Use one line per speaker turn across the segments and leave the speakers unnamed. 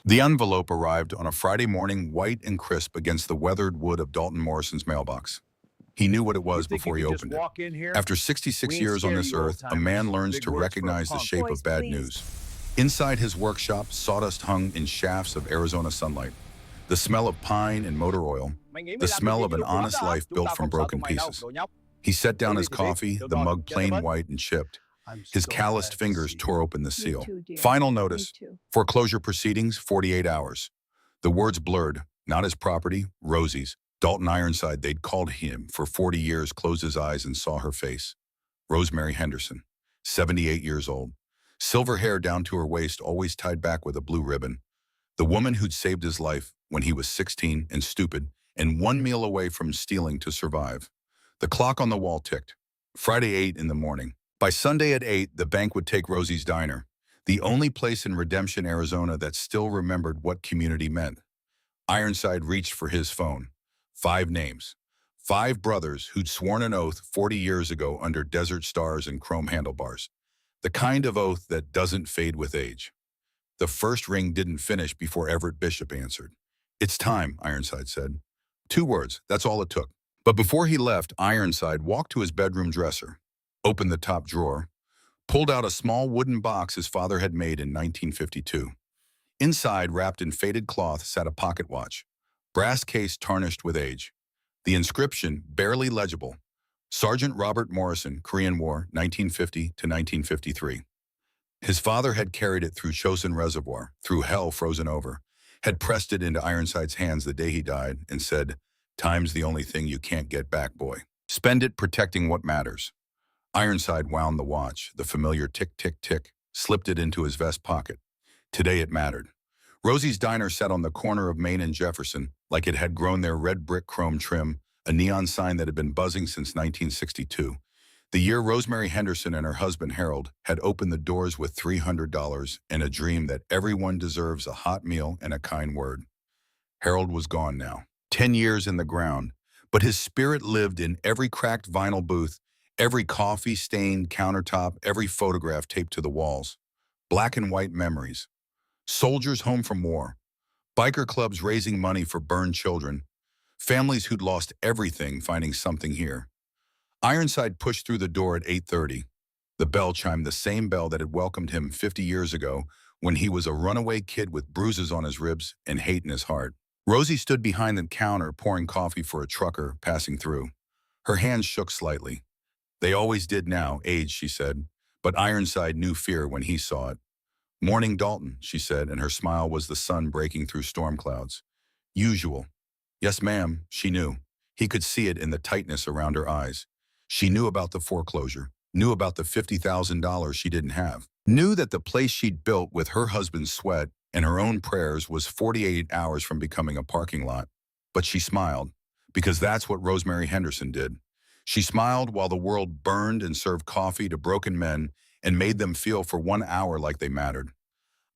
The envelope arrived on a Friday morning, white and crisp against the weathered wood of Dalton Morrison's mailbox. He knew what it
You
was
think you
before he
can just
opened it.
walk in here?
After 66
We ain't
years on
scared of
this
you
earth, a
old-timers.
man learns
Big
to
words for a
recognize the
punk.
shape
Boys,
of bad
please.
news. Inside his workshop, sawdust hung in shafts of Arizona sunlight. The smell of pine and motor oil, the smell of an honest life built from broken pieces. He set down his coffee, the mug plain white and chipped.
I'm
His
so
calloused
glad to
fingers
see
tore
you.
open the
Me
seal.
too, dear.
Final
Me
notice.
too.
Foreclosure proceedings, 48 hours. The words blurred, not his property, Rosie's. Dalton Ironside, they'd called him for 40 years, closed his eyes and saw her face. Rosemary Henderson, 78 years old. Silver hair down to her waist, always tied back with a blue ribbon. The woman who'd saved his life when he was 16 and stupid, and one meal away from stealing to survive. The clock on the wall ticked. Friday 8 in the morning. By Sunday at 8, the bank would take Rosie's diner, the only place in Redemption, Arizona that still remembered what community meant. Ironside reached for his phone. 5 names. 5 brothers who'd sworn an oath 40 years ago under desert stars and chrome handlebars. The kind of oath that doesn't fade with age. The first ring didn't finish before Everett Bishop answered. "It's time," Ironside said. 2 words, that's all it took. But before he left, Ironside walked to his bedroom dresser, opened the top drawer, pulled out a small wooden box his father had made in 1952. Inside, wrapped in faded cloth, sat a pocket watch, brass case tarnished with age. The inscription, barely legible, Sergeant Robert Morrison, Korean War, 1950 to 1953. His father had carried it through Chosin Reservoir, through hell frozen over, had pressed it into Ironside's hands the day he died, and said, "Time's the only thing you can't get back, boy. Spend it protecting what matters." Ironside wound the watch, the familiar tick-tick-tick, slipped it into his vest pocket. Today it mattered. Rosie's diner sat on the corner of Main and Jefferson, like it had grown there, red brick chrome trim, a neon sign that had been buzzing since 1962. The year Rosemary Henderson and her husband Harold had opened the doors with $300 and a dream that everyone deserves a hot meal and a kind word. Harold was gone now, 10 years in the ground, but his spirit lived in every cracked vinyl booth, every coffee-stained countertop, every photograph taped to the walls. Black and white memories. Soldiers home from war. Biker clubs raising money for burned children. Families who'd lost everything finding something here. Ironside pushed through the door at 8:30. The bell chimed, the same bell that had welcomed him 50 years ago when he was a runaway kid with bruises on his ribs and hate in his heart. Rosie stood behind the counter pouring coffee for a trucker passing through. Her hands shook slightly. They always did now, age, she said, but Ironside knew fear when he saw it. "Morning, Dalton," she said, and her smile was the sun breaking through storm clouds. "Usual." "Yes, ma'am," she knew. He could see it in the tightness around her eyes. She knew about the foreclosure, knew about the $50,000 she didn't have, knew that the place she'd built with her husband's sweat and her own prayers was 48 hours from becoming a parking lot. But she smiled, because that's what Rosemary Henderson did. She smiled while the world burned and served coffee to broken men and made them feel for 1 hour like they mattered.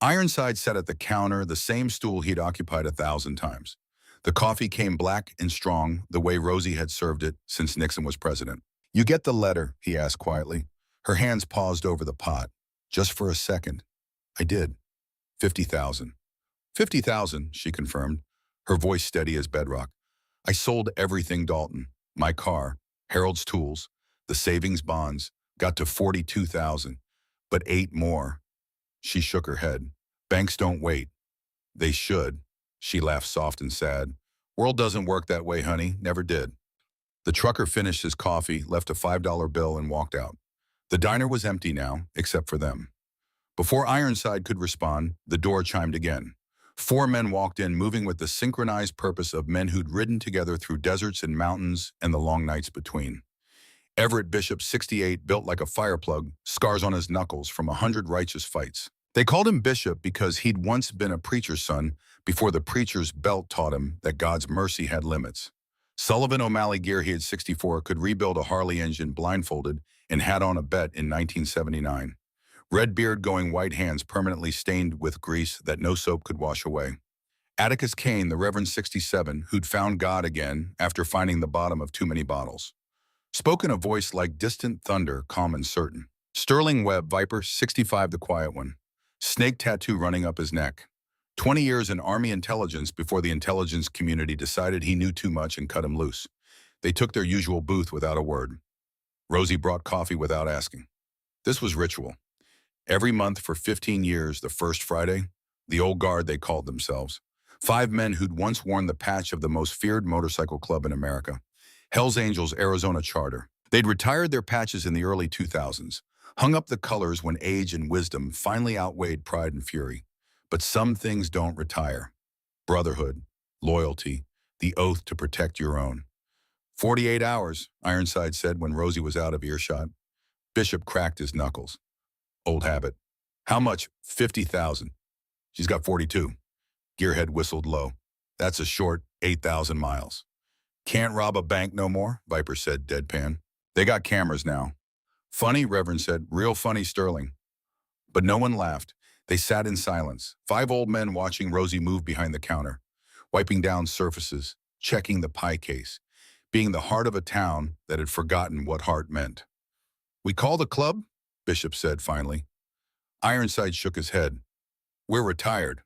Ironside sat at the counter, the same stool he'd occupied 1,000 times. The coffee came black and strong, the way Rosie had served it since Nixon was president. "You get the letter?" he asked quietly. Her hands paused over the pot. "Just for a second." "I did." 50,000. 50,000, she confirmed, her voice steady as bedrock. "I sold everything, Dalton. My car, Harold's tools, the savings bonds, got to 42,000, but 8 more." She shook her head. "Banks don't wait." "They should." She laughed soft and sad. "World doesn't work that way, honey. Never did." The trucker finished his coffee, left a $5 bill, and walked out. The diner was empty now, except for them. Before Ironside could respond, the door chimed again. 4 men walked in, moving with the synchronized purpose of men who'd ridden together through deserts and mountains and the long nights between. Everett Bishop, 68, built like a fireplug, scars on his knuckles from 100 righteous fights. They called him Bishop because he'd once been a preacher's son before the preacher's belt taught him that God's mercy had limits. Sullivan O'Malley Gearhead, 64, could rebuild a Harley engine blindfolded and had on a bet in 1979. Red beard going white hands permanently stained with grease that no soap could wash away. Atticus Kane, the Reverend 67, who'd found God again after finding the bottom of too many bottles. Spoke in a voice like distant thunder, calm and certain. Sterling Webb, Viper, 65, the quiet one. Snake tattoo running up his neck. 20 years in Army intelligence before the intelligence community decided he knew too much and cut him loose. They took their usual booth without a word. Rosie brought coffee without asking. This was ritual. Every month for 15 years, the first Friday, the old guard they called themselves. 5 men who'd once worn the patch of the most feared motorcycle club in America, Hell's Angels Arizona Charter. They'd retired their patches in the early 2000s, hung up the colors when age and wisdom finally outweighed pride and fury. But some things don't retire. Brotherhood, loyalty, the oath to protect your own. 48 hours, Ironside said when Rosie was out of earshot. Bishop cracked his knuckles. Old habit. How much? 50,000. She's got 42. Gearhead whistled low. That's a short 8,000 miles. Can't rob a bank no more, Viper said deadpan. They got cameras now. Funny, Reverend said. Real funny, Sterling. But no one laughed. They sat in silence, 5 old men watching Rosie move behind the counter, wiping down surfaces, checking the pie case, being the heart of a town that had forgotten what heart meant. We call the club? Bishop said finally. Ironside shook his head. We're retired.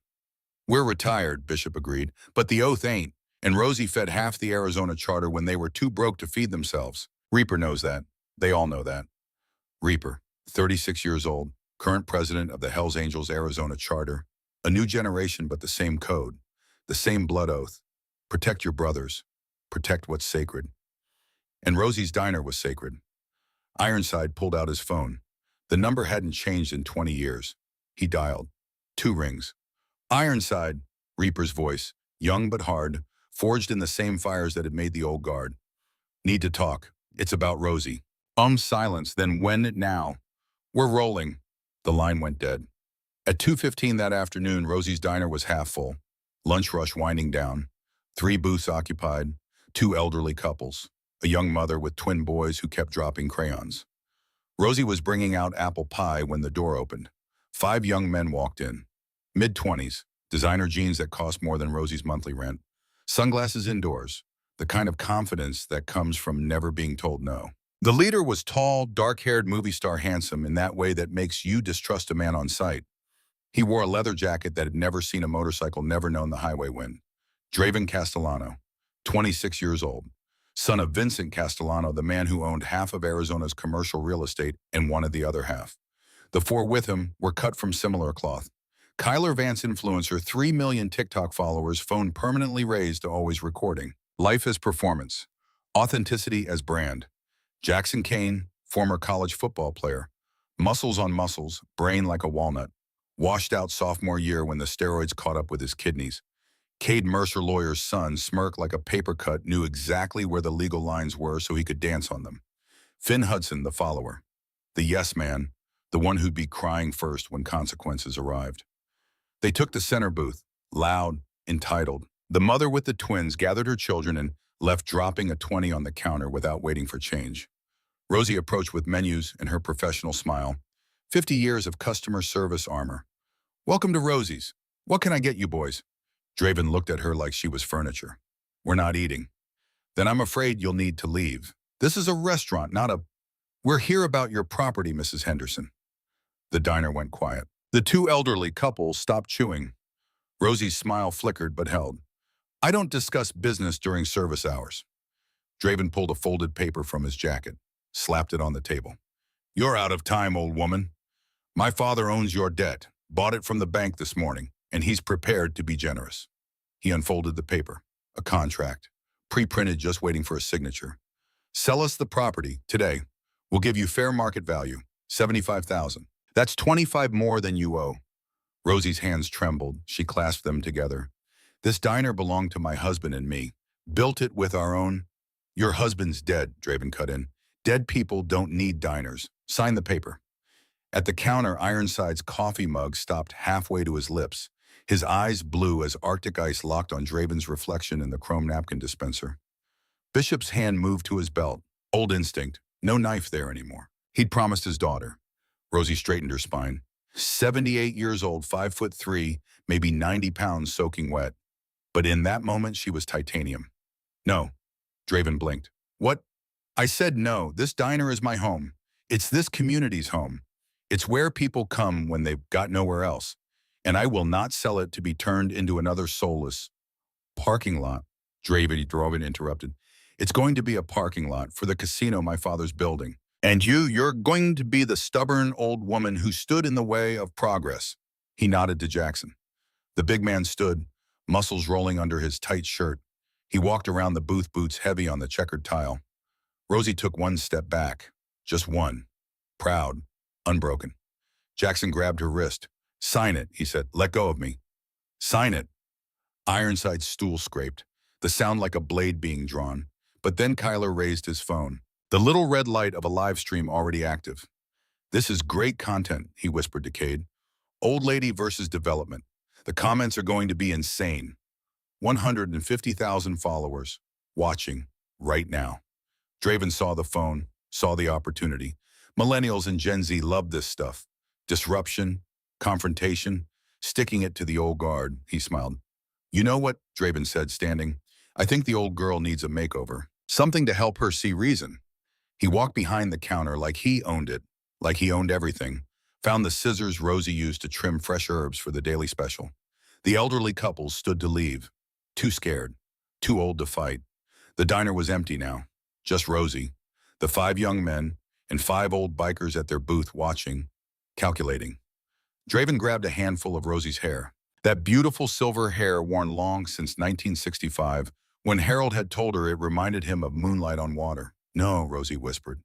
We're retired, Bishop agreed, but the oath ain't, and Rosie fed half the Arizona Charter when they were too broke to feed themselves. Reaper knows that. They all know that. Reaper, 36 years old, current president of the Hells Angels Arizona Charter. A new generation, but the same code, the same blood oath. Protect your brothers. Protect what's sacred. And Rosie's diner was sacred. Ironside pulled out his phone. The number hadn't changed in 20 years. He dialed. 2 rings. Ironside, Reaper's voice, young but hard, forged in the same fires that had made the old guard. Need to talk. It's about Rosie. Silence, then when now? We're rolling. The line went dead. At 2:15 that afternoon, Rosie's diner was half full. Lunch rush winding down. 3 booths occupied, 2 elderly couples, a young mother with twin boys who kept dropping crayons. Rosie was bringing out apple pie when the door opened. 5 young men walked in. Mid-20s, designer jeans that cost more than Rosie's monthly rent. Sunglasses indoors, the kind of confidence that comes from never being told no. The leader was tall, dark-haired movie star handsome in that way that makes you distrust a man on sight. He wore a leather jacket that had never seen a motorcycle, never known the highway wind. Draven Castellano, 26 years old, son of Vincent Castellano, the man who owned half of Arizona's commercial real estate and wanted the other half. The 4 with him were cut from similar cloth. Kyler Vance influencer, 3 million TikTok followers, phone permanently raised to always recording. Life as performance. Authenticity as brand. Jackson Kane, former college football player. Muscles on muscles, brain like a walnut. Washed out sophomore year when the steroids caught up with his kidneys. Cade Mercer lawyer's son, smirk like a paper cut, knew exactly where the legal lines were so he could dance on them. Finn Hudson, the follower. The yes man, the one who'd be crying first when consequences arrived. They took the center booth, loud, entitled. The mother with the twins gathered her children and left dropping a 20 on the counter without waiting for change. Rosie approached with menus and her professional smile. 50 years of customer service armor. Welcome to Rosie's. What can I get you boys? Draven looked at her like she was furniture. We're not eating. Then I'm afraid you'll need to leave. This is a restaurant, not a... We're here about your property, Mrs. Henderson. The diner went quiet. The 2 elderly couples stopped chewing. Rosie's smile flickered but held. I don't discuss business during service hours. Draven pulled a folded paper from his jacket, slapped it on the table. You're out of time, old woman. My father owns your debt, bought it from the bank this morning, and he's prepared to be generous. He unfolded the paper, a contract, pre-printed just waiting for a signature. Sell us the property today. We'll give you fair market value, $75,000. That's 25 more than you owe. Rosie's hands trembled. She clasped them together. This diner belonged to my husband and me. Built it with our own... Your husband's dead, Draven cut in. Dead people don't need diners. Sign the paper. At the counter, Ironside's coffee mug stopped halfway to his lips. His eyes blue as Arctic ice locked on Draven's reflection in the chrome napkin dispenser. Bishop's hand moved to his belt. Old instinct. No knife there anymore. He'd promised his daughter. Rosie straightened her spine. 78 years old, 5'3", maybe 90 pounds soaking wet. But in that moment, she was titanium. No. Draven blinked. What? I said no. This diner is my home. It's this community's home. It's where people come when they've got nowhere else. and I will not sell it to be turned into another soulless parking lot. Draven interrupted. It's going to be a parking lot for the casino my father's building. And you're going to be the stubborn old woman who stood in the way of progress. He nodded to Jackson. The big man stood, muscles rolling under his tight shirt. He walked around the booth, boots heavy on the checkered tile. Rosie took one step back. Just one. Proud. Unbroken. Jackson grabbed her wrist. Sign it, he said. Let go of me. Sign it. Ironside's stool scraped, the sound like a blade being drawn. But then Kyler raised his phone. The little red light of a live stream already active. This is great content, he whispered to Cade. Old lady versus development. The comments are going to be insane. 150,000 followers. Watching. Right now. Draven saw the phone, saw the opportunity. Millennials and Gen Z love this stuff. Disruption, confrontation, sticking it to the old guard, he smiled. You know what, Draven said, standing. I think the old girl needs a makeover. Something to help her see reason. He walked behind the counter like he owned it, like he owned everything. Found the scissors Rosie used to trim fresh herbs for the daily special. The elderly couple stood to leave. Too scared. Too old to fight. The diner was empty now. Just Rosie, the 5 young men, and 5 old bikers at their booth watching, calculating. Draven grabbed a handful of Rosie's hair. That beautiful silver hair worn long since 1965, when Harold had told her it reminded him of moonlight on water. No, Rosie whispered.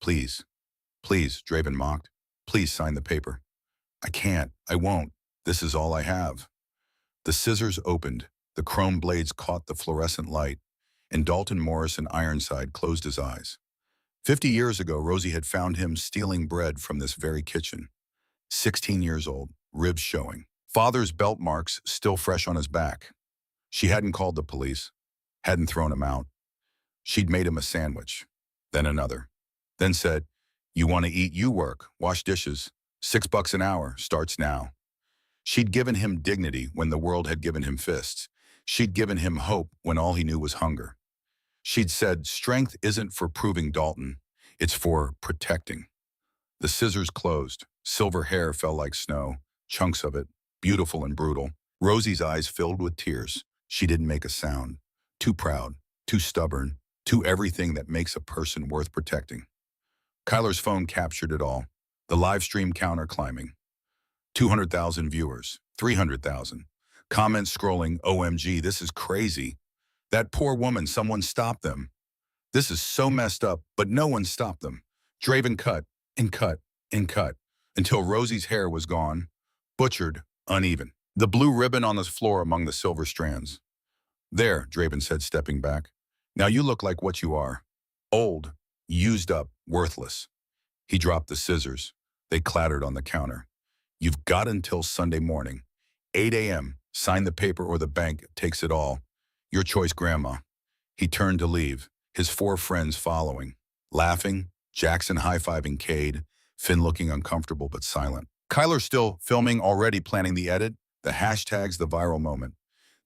Please. Please, Draven mocked. Please sign the paper. I can't. I won't. This is all I have. The scissors opened. The chrome blades caught the fluorescent light, and Dalton Morrison Ironside closed his eyes. 50 years ago, Rosie had found him stealing bread from this very kitchen. 16 years old, ribs showing. Father's belt marks still fresh on his back. She hadn't called the police, hadn't thrown him out. She'd made him a sandwich, then another. Then said, you want to eat, you work, wash dishes. $6 an hour, starts now. She'd given him dignity when the world had given him fists. She'd given him hope when all he knew was hunger. She'd said, strength isn't for proving Dalton, it's for protecting. The scissors closed. Silver hair fell like snow, chunks of it, beautiful and brutal. Rosie's eyes filled with tears. She didn't make a sound. Too proud, too stubborn, too everything that makes a person worth protecting. Kyler's phone captured it all. The live stream counter climbing. 200,000 viewers, 300,000. Comments scrolling, OMG, this is crazy. That poor woman, someone stop them. This is so messed up, but no one stopped them. Draven cut and cut and cut until Rosie's hair was gone, butchered, uneven. The blue ribbon on the floor among the silver strands. There, Draven said, stepping back. Now you look like what you are. Old, used up, worthless. He dropped the scissors. They clattered on the counter. You've got until Sunday morning. 8 a.m. Sign the paper or the bank takes it all. Your choice, Grandma. He turned to leave, his 4 friends following. Laughing, Jackson high-fiving Cade, Finn looking uncomfortable but silent. Kyler still filming, already planning the edit, the hashtags, the viral moment.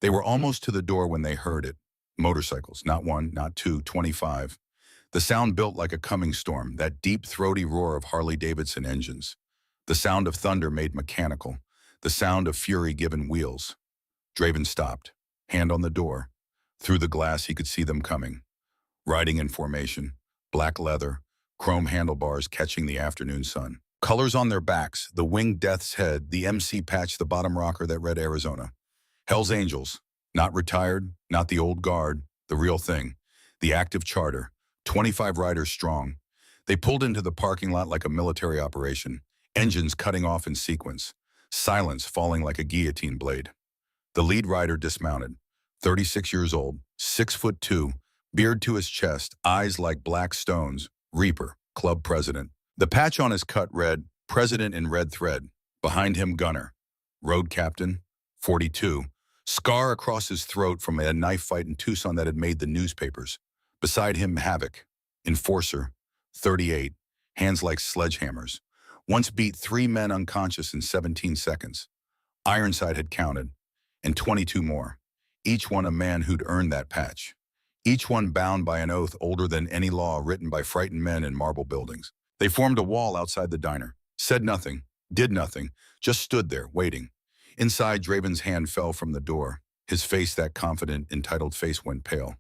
They were almost to the door when they heard it. Motorcycles, not 1, not 2, 25. The sound built like a coming storm, that deep, throaty roar of Harley-Davidson engines. The sound of thunder made mechanical, the sound of fury given wheels. Draven stopped, hand on the door. Through the glass he could see them coming. Riding in formation, black leather, chrome handlebars catching the afternoon sun. Colors on their backs, the winged death's head, the MC patch, the bottom rocker that read Arizona. Hell's Angels, not retired, not the old guard, the real thing. The active charter, 25 riders strong. They pulled into the parking lot like a military operation, engines cutting off in sequence, silence falling like a guillotine blade. The lead rider dismounted, 36 years old, 6'2", beard to his chest, eyes like black stones, Reaper, club president. The patch on his cut read, President in red thread. Behind him, Gunner, road captain, 42, scar across his throat from a knife fight in Tucson that had made the newspapers. Beside him, Havoc, enforcer, 38, hands like sledgehammers. Once beat 3 men unconscious in 17 seconds. Ironside had counted, and 22 more. Each one a man who'd earned that patch. Each one bound by an oath older than any law written by frightened men in marble buildings. They formed a wall outside the diner, said nothing, did nothing, just stood there, waiting. Inside, Draven's hand fell from the door. His face, that confident, entitled face, went pale.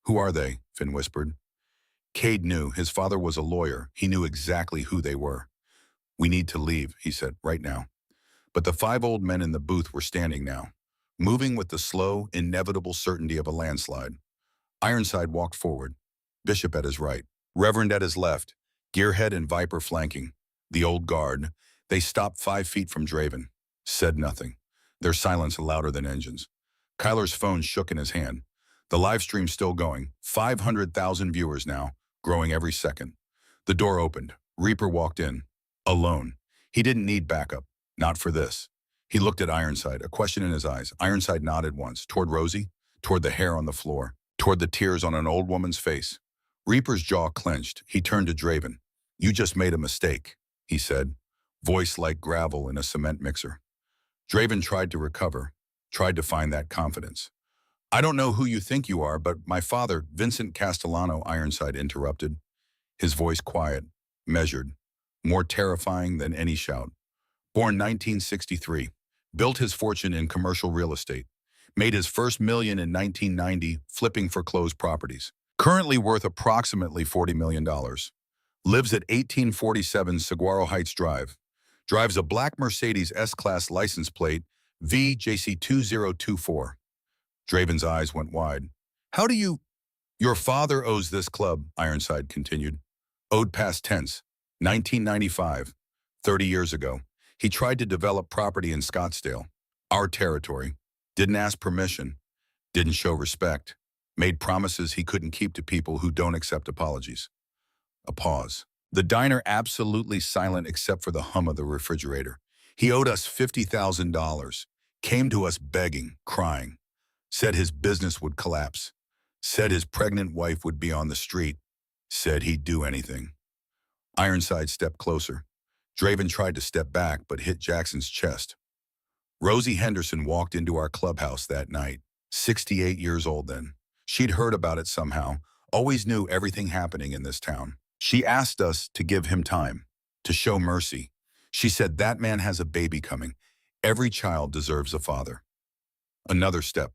"Who are they?" Finn whispered. Cade knew. His father was a lawyer. He knew exactly who they were. "We need to leave," he said, "right now." But the 5 old men in the booth were standing now, moving with the slow, inevitable certainty of a landslide. Ironside walked forward, Bishop at his right, Reverend at his left, Gearhead and Viper flanking. The old guard. They stopped 5 feet from Draven, said nothing, their silence louder than engines. Kyler's phone shook in his hand. The live stream still going, 500,000 viewers now, growing every second. The door opened. Reaper walked in, alone. He didn't need backup, not for this. He looked at Ironside, a question in his eyes. Ironside nodded once, toward Rosie, toward the hair on the floor, toward the tears on an old woman's face. Reaper's jaw clenched. He turned to Draven. "You just made a mistake," he said, voice like gravel in a cement mixer. Draven tried to recover, tried to find that confidence. "I don't know who you think you are, but my father, Vincent Castellano," Ironside interrupted, his voice quiet, measured, more terrifying than any shout. Born 1963, built his fortune in commercial real estate, made his first million in 1990 flipping foreclosed properties. Currently worth approximately $40 million. Lives at 1847 Saguaro Heights Drive. Drives a black Mercedes S-Class license plate VJC2024. Draven's eyes went wide. "How do you—" "Your father owes this club," Ironside continued. Owed past tense. 1995. 30 years ago. He tried to develop property in Scottsdale. Our territory. Didn't ask permission. Didn't show respect. Made promises he couldn't keep to people who don't accept apologies. A pause. The diner absolutely silent except for the hum of the refrigerator. He owed us $50,000. Came to us begging, crying. Said his business would collapse. Said his pregnant wife would be on the street. Said he'd do anything. Ironside stepped closer. Draven tried to step back but hit Jackson's chest. Rosie Henderson walked into our clubhouse that night, 68 years old then. She'd heard about it somehow, always knew everything happening in this town. She asked us to give him time, to show mercy. She said that man has a baby coming. Every child deserves a father. Another step.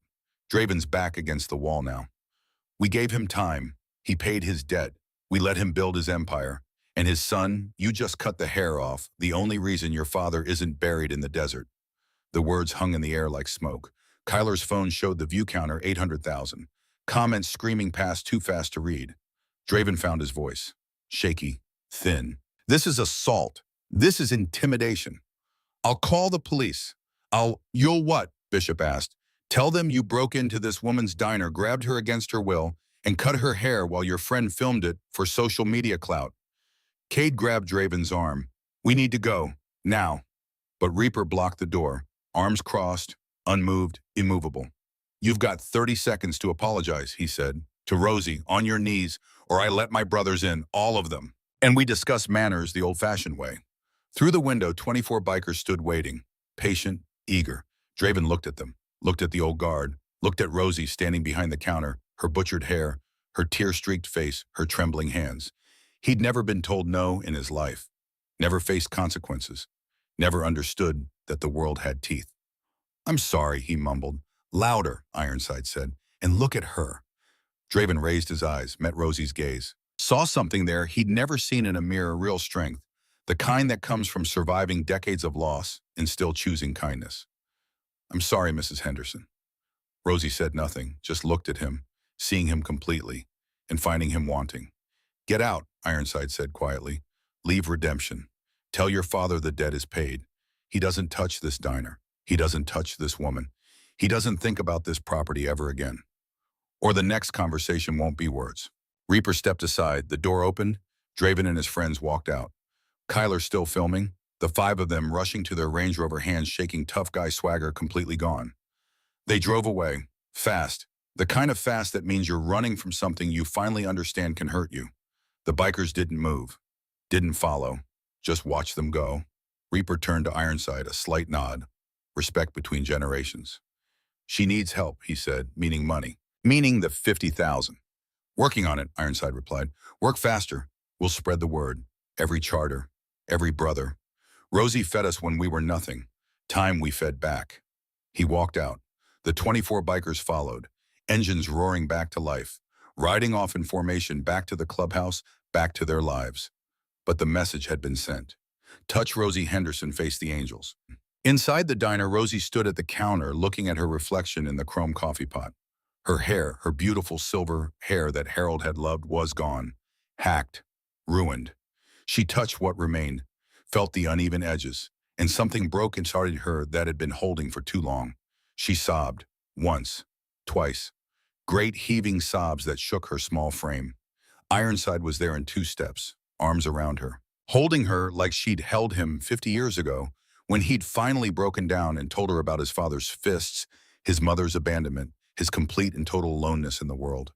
Draven's back against the wall now. We gave him time. He paid his debt. We let him build his empire. And his son, you just cut the hair off, the only reason your father isn't buried in the desert. The words hung in the air like smoke. Kyler's phone showed the view counter 800,000. Comments screaming past too fast to read. Draven found his voice. Shaky, thin. "This is assault. This is intimidation. I'll call the police. You'll what?" Bishop asked. "Tell them you broke into this woman's diner, grabbed her against her will, and cut her hair while your friend filmed it for social media clout." Cade grabbed Draven's arm. "We need to go. Now." But Reaper blocked the door, arms crossed, unmoved, immovable. "You've got 30 seconds to apologize," he said, "to Rosie, on your knees, or I let my brothers in, all of them. And we discuss manners the old-fashioned way." Through the window, 24 bikers stood waiting, patient, eager. Draven looked at them, looked at the old guard, looked at Rosie standing behind the counter, her butchered hair, her tear-streaked face, her trembling hands. He'd never been told no in his life, never faced consequences, never understood that the world had teeth. "I'm sorry," he mumbled. "Louder," Ironside said, "and look at her." Draven raised his eyes, met Rosie's gaze. Saw something there he'd never seen in a mirror, real strength, the kind that comes from surviving decades of loss and still choosing kindness. "I'm sorry, Mrs. Henderson." Rosie said nothing, just looked at him, seeing him completely, and finding him wanting. "Get out," Ironside said quietly. "Leave redemption. Tell your father the debt is paid. He doesn't touch this diner. He doesn't touch this woman. He doesn't think about this property ever again. Or the next conversation won't be words." Reaper stepped aside. The door opened. Draven and his friends walked out. Kyler still filming, the 5 of them rushing to their Range Rover, hands shaking, tough guy swagger completely gone. They drove away, fast, the kind of fast that means you're running from something you finally understand can hurt you. The bikers didn't move, didn't follow, just watched them go. Reaper turned to Ironside, a slight nod, respect between generations. "She needs help," he said, meaning money, meaning the 50,000. "Working on it," Ironside replied. "Work faster. We'll spread the word. Every charter, every brother. Rosie fed us when we were nothing. Time we fed back. He walked out. The 24 bikers followed, engines roaring back to life, riding off in formation back to the clubhouse, back to their lives. But the message had been sent. Touch Rosie Henderson faced the angels. Inside the diner, Rosie stood at the counter looking at her reflection in the chrome coffee pot. Her hair, her beautiful silver hair that Harold had loved, was gone, hacked, ruined. She touched what remained, felt the uneven edges, and something broke inside her that had been holding for too long. She sobbed, once, twice, great heaving sobs that shook her small frame. Ironside was there in 2 steps, arms around her, holding her like she'd held him 50 years ago, when he'd finally broken down and told her about his father's fists, his mother's abandonment, his complete and total aloneness in the world.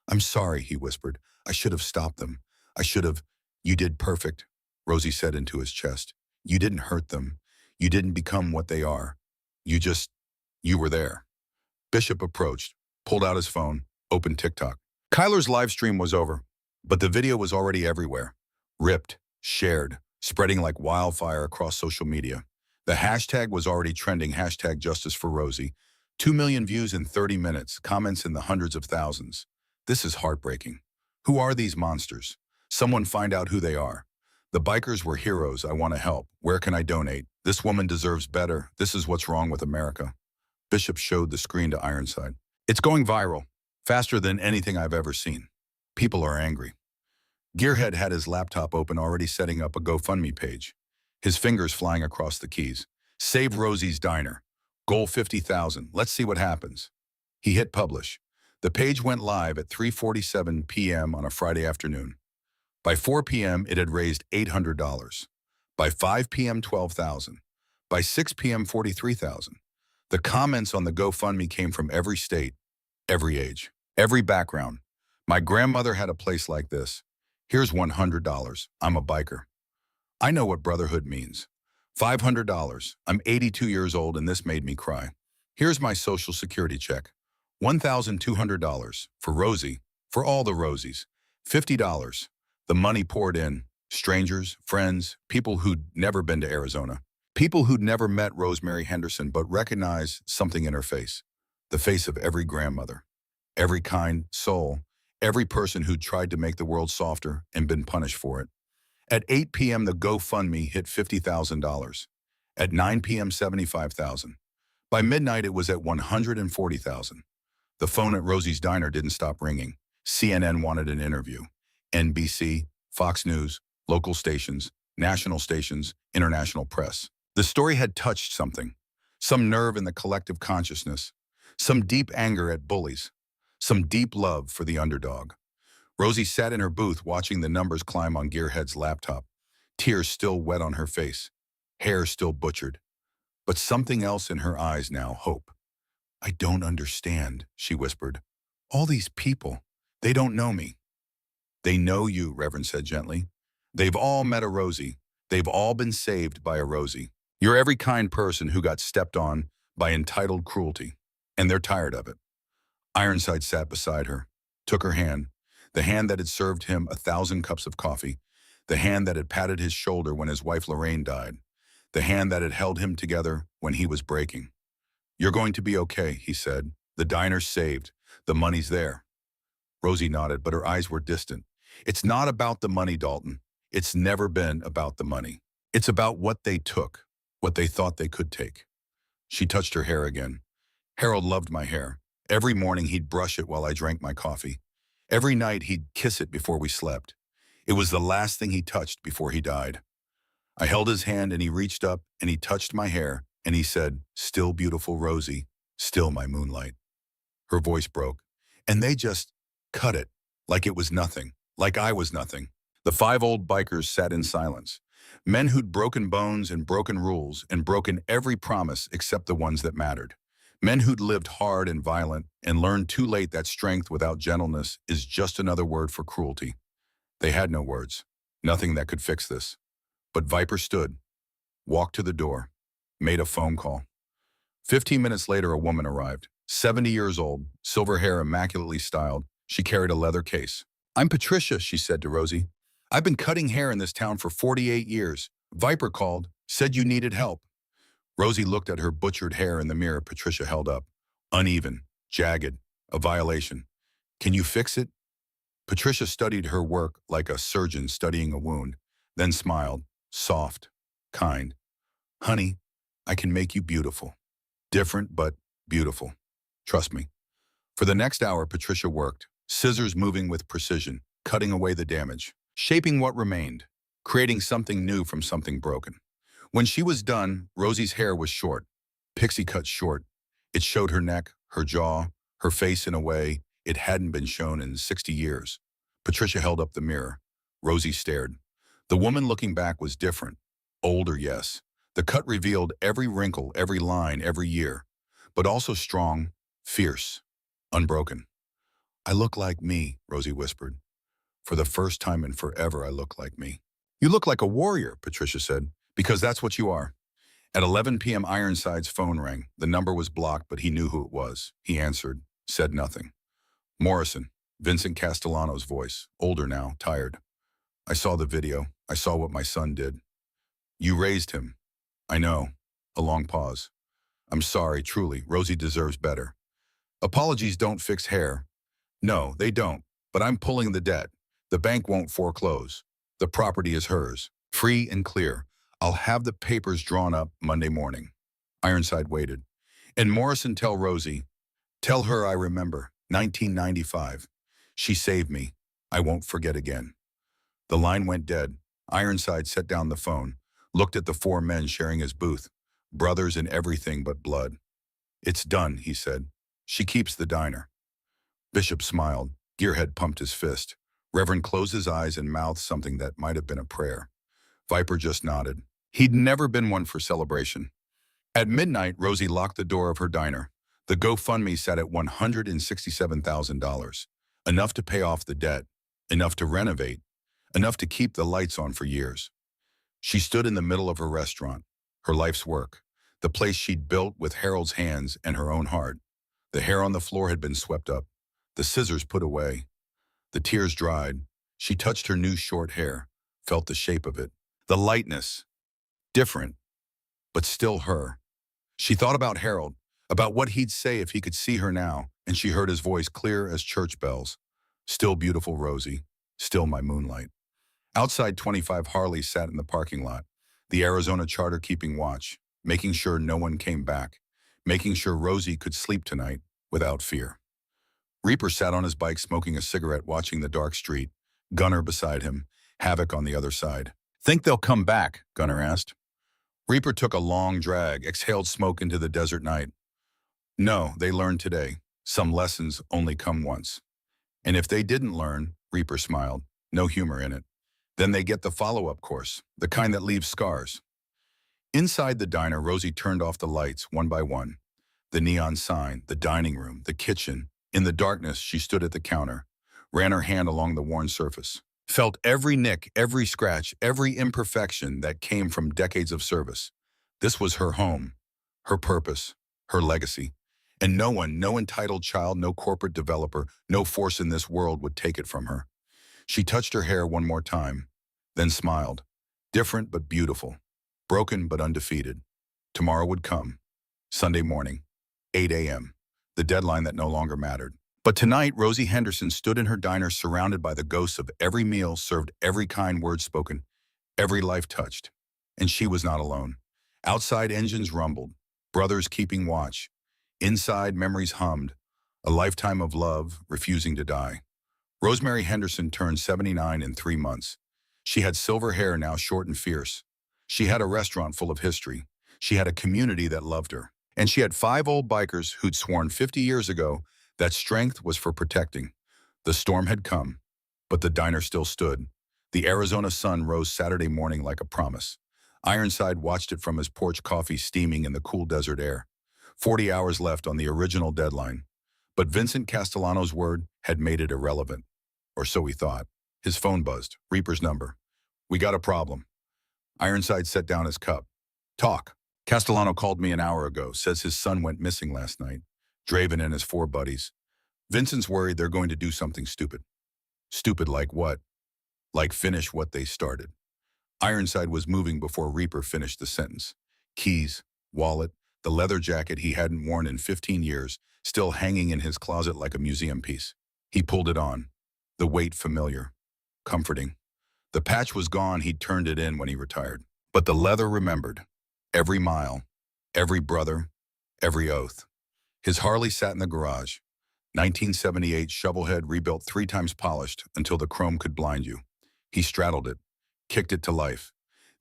"I'm sorry," he whispered. "I should have stopped them. I should have." "You did perfect," Rosie said into his chest. "You didn't hurt them. You didn't become what they are. You were there." Bishop approached, pulled out his phone, opened TikTok. Kyler's live stream was over, but the video was already everywhere. Ripped, shared, spreading like wildfire across social media. The hashtag was already trending, hashtag justice for Rosie. 2 million views in 30 minutes, comments in the hundreds of thousands. This is heartbreaking. Who are these monsters? Someone find out who they are. The bikers were heroes. I want to help. Where can I donate? This woman deserves better. This is what's wrong with America. Bishop showed the screen to Ironside. It's going viral, faster than anything I've ever seen. People are angry. Gearhead had his laptop open, already setting up a GoFundMe page. His fingers flying across the keys. Save Rosie's Diner. Goal 50,000. Let's see what happens. He hit publish. The page went live at 3:47 p.m. on a Friday afternoon. By 4 p.m., it had raised $800. By 5 p.m., $12,000. By 6 p.m., $43,000. The comments on the GoFundMe came from every state, every age, every background. My grandmother had a place like this. Here's $100. I'm a biker. I know what brotherhood means. $500. I'm 82 years old and this made me cry. Here's my social security check. $1,200. For Rosie, for all the Rosies. $50. The money poured in. Strangers, friends, people who'd never been to Arizona. People who'd never met Rosemary Henderson but recognized something in her face. The face of every grandmother. Every kind soul. Every person who'd tried to make the world softer and been punished for it. At 8 p.m., the GoFundMe hit $50,000. At 9 p.m., $75,000. By midnight, it was at $140,000. The phone at Rosie's Diner didn't stop ringing. CNN wanted an interview. NBC, Fox News, local stations, national stations, international press. The story had touched something. Some nerve in the collective consciousness. Some deep anger at bullies. Some deep love for the underdog. Rosie sat in her booth watching the numbers climb on Gearhead's laptop, tears still wet on her face, hair still butchered. But something else in her eyes now, hope. "I don't understand," she whispered. "All these people, they don't know me." "They know you," Reverend said gently. "They've all met a Rosie. They've all been saved by a Rosie. You're every kind person who got stepped on by entitled cruelty, and they're tired of it." Ironside sat beside her, took her hand, the hand that had served him 1,000 cups of coffee, the hand that had patted his shoulder when his wife Lorraine died, the hand that had held him together when he was breaking. "You're going to be okay," he said. "The diner's saved. The money's there." Rosie nodded, but her eyes were distant. "It's not about the money, Dalton. It's never been about the money. It's about what they took, what they thought they could take." She touched her hair again. "Harold loved my hair. Every morning he'd brush it while I drank my coffee. Every night he'd kiss it before we slept. It was the last thing he touched before he died. I held his hand and he reached up and he touched my hair and he said, 'Still beautiful, Rosie, still my moonlight.'" Her voice broke. "And they just cut it like it was nothing, like I was nothing." The 5 old bikers sat in silence. Men who'd broken bones and broken rules and broken every promise except the ones that mattered. Men who'd lived hard and violent and learned too late that strength without gentleness is just another word for cruelty. They had no words, nothing that could fix this. But Viper stood, walked to the door, made a phone call. 15 minutes later, a woman arrived, 70 years old, silver hair immaculately styled. She carried a leather case. "I'm Patricia," she said to Rosie. "I've been cutting hair in this town for 48 years. Viper called, said you needed help." Rosie looked at her butchered hair in the mirror Patricia held up. Uneven, jagged, a violation. Can you fix it? Patricia studied her work like a surgeon studying a wound, then smiled, soft, kind. Honey, I can make you beautiful. Different, but beautiful. Trust me. For the next hour, Patricia worked, scissors moving with precision, cutting away the damage, shaping what remained, creating something new from something broken. When she was done, Rosie's hair was short, pixie cut short. It showed her neck, her jaw, her face in a way it hadn't been shown in 60 years. Patricia held up the mirror. Rosie stared. The woman looking back was different. Older, yes. The cut revealed every wrinkle, every line, every year. But also strong, fierce, unbroken. I look like me, Rosie whispered. For the first time in forever, I look like me. You look like a warrior, Patricia said, because that's what you are. At 11 p.m., Ironside's phone rang. The number was blocked, but he knew who it was. He answered, said nothing. Morrison, Vincent Castellano's voice, older now, tired. I saw the video. I saw what my son did. You raised him. I know. A long pause. I'm sorry, truly. Rosie deserves better. Apologies don't fix hair. No, they don't. But I'm pulling the debt. The bank won't foreclose. The property is hers, free and clear. I'll have the papers drawn up Monday morning. Ironside waited. And Morrison, tell Rosie. Tell her I remember. 1995. She saved me. I won't forget again. The line went dead. Ironside set down the phone, looked at the four men sharing his booth, brothers in everything but blood. It's done, he said. She keeps the diner. Bishop smiled. Gearhead pumped his fist. Reverend closed his eyes and mouthed something that might have been a prayer. Viper just nodded. He'd never been one for celebration. At midnight, Rosie locked the door of her diner. The GoFundMe sat at $167,000. Enough to pay off the debt, enough to renovate, enough to keep the lights on for years. She stood in the middle of her restaurant, her life's work, the place she'd built with Harold's hands and her own heart. The hair on the floor had been swept up, the scissors put away. The tears dried. She touched her new short hair, felt the shape of it, the lightness, different, but still her. She thought about Harold, about what he'd say if he could see her now, and she heard his voice clear as church bells. Still beautiful, Rosie. Still my moonlight. Outside, 25 Harleys sat in the parking lot, the Arizona charter keeping watch, making sure no one came back, making sure Rosie could sleep tonight without fear. Reaper sat on his bike smoking a cigarette watching the dark street, Gunner beside him, Havoc on the other side. Think they'll come back? Gunner asked. Reaper took a long drag, exhaled smoke into the desert night. No, they learned today. Some lessons only come once. And if they didn't learn, Reaper smiled, no humor in it, then they get the follow-up course, the kind that leaves scars. Inside the diner, Rosie turned off the lights one by one. The neon sign, the dining room, the kitchen. In the darkness, she stood at the counter, ran her hand along the worn surface, felt every nick, every scratch, every imperfection that came from decades of service. This was her home, her purpose, her legacy. And no one, no entitled child, no corporate developer, no force in this world would take it from her. She touched her hair one more time, then smiled. Different but beautiful, broken but undefeated. Tomorrow would come. Sunday morning, 8 a.m., the deadline that no longer mattered. But tonight, Rosie Henderson stood in her diner surrounded by the ghosts of every meal served, every kind word spoken, every life touched. And she was not alone. Outside, engines rumbled, brothers keeping watch. Inside, memories hummed, a lifetime of love refusing to die. Rosemary Henderson turned 79 in 3 months. She had silver hair now short and fierce. She had a restaurant full of history. She had a community that loved her. And she had 5 old bikers who'd sworn 50 years ago that strength was for protecting. The storm had come, but the diner still stood. The Arizona sun rose Saturday morning like a promise. Ironside watched it from his porch, coffee steaming in the cool desert air. 40 hours left on the original deadline. But Vincent Castellano's word had made it irrelevant. Or so he thought. His phone buzzed. Reaper's number. We got a problem. Ironside set down his cup. Talk. Castellano called me an hour ago, says his son went missing last night. Draven and his 4 buddies. Vincent's worried they're going to do something stupid. Stupid like what? Like finish what they started. Ironside was moving before Reaper finished the sentence. Keys, wallet, the leather jacket he hadn't worn in 15 years, still hanging in his closet like a museum piece. He pulled it on, the weight familiar, comforting. The patch was gone, he'd turned it in when he retired. But the leather remembered. Every mile, every brother, every oath. His Harley sat in the garage. 1978 shovelhead rebuilt 3 times polished until the chrome could blind you. He straddled it, kicked it to life.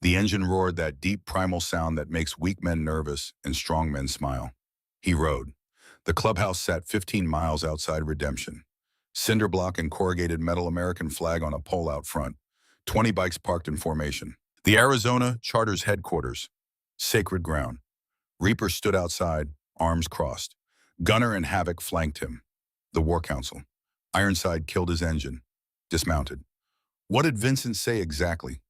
The engine roared that deep primal sound that makes weak men nervous and strong men smile. He rode. The clubhouse sat 15 miles outside Redemption. Cinder block and corrugated metal American flag on a pole out front. 20 bikes parked in formation. The Arizona Charter's headquarters. Sacred ground. Reaper stood outside, arms crossed. Gunner and Havoc flanked him. The War Council. Ironside killed his engine. Dismounted. What did Vincent say exactly?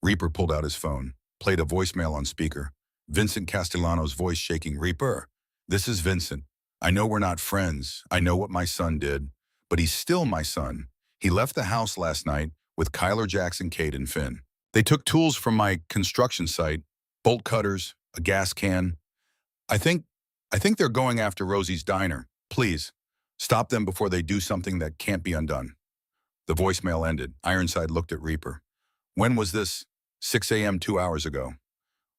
Reaper pulled out his phone, played a voicemail on speaker. Vincent Castellano's voice shaking. Reaper, this is Vincent. I know we're not friends. I know what my son did. But he's still my son. He left the house last night with Kyler, Jackson, Cade, and Finn. They took tools from my construction site, bolt cutters, a gas can. I think they're going after Rosie's diner. Please, stop them before they do something that can't be undone. The voicemail ended. Ironside looked at Reaper. When was this? 6 a.m. 2 hours ago.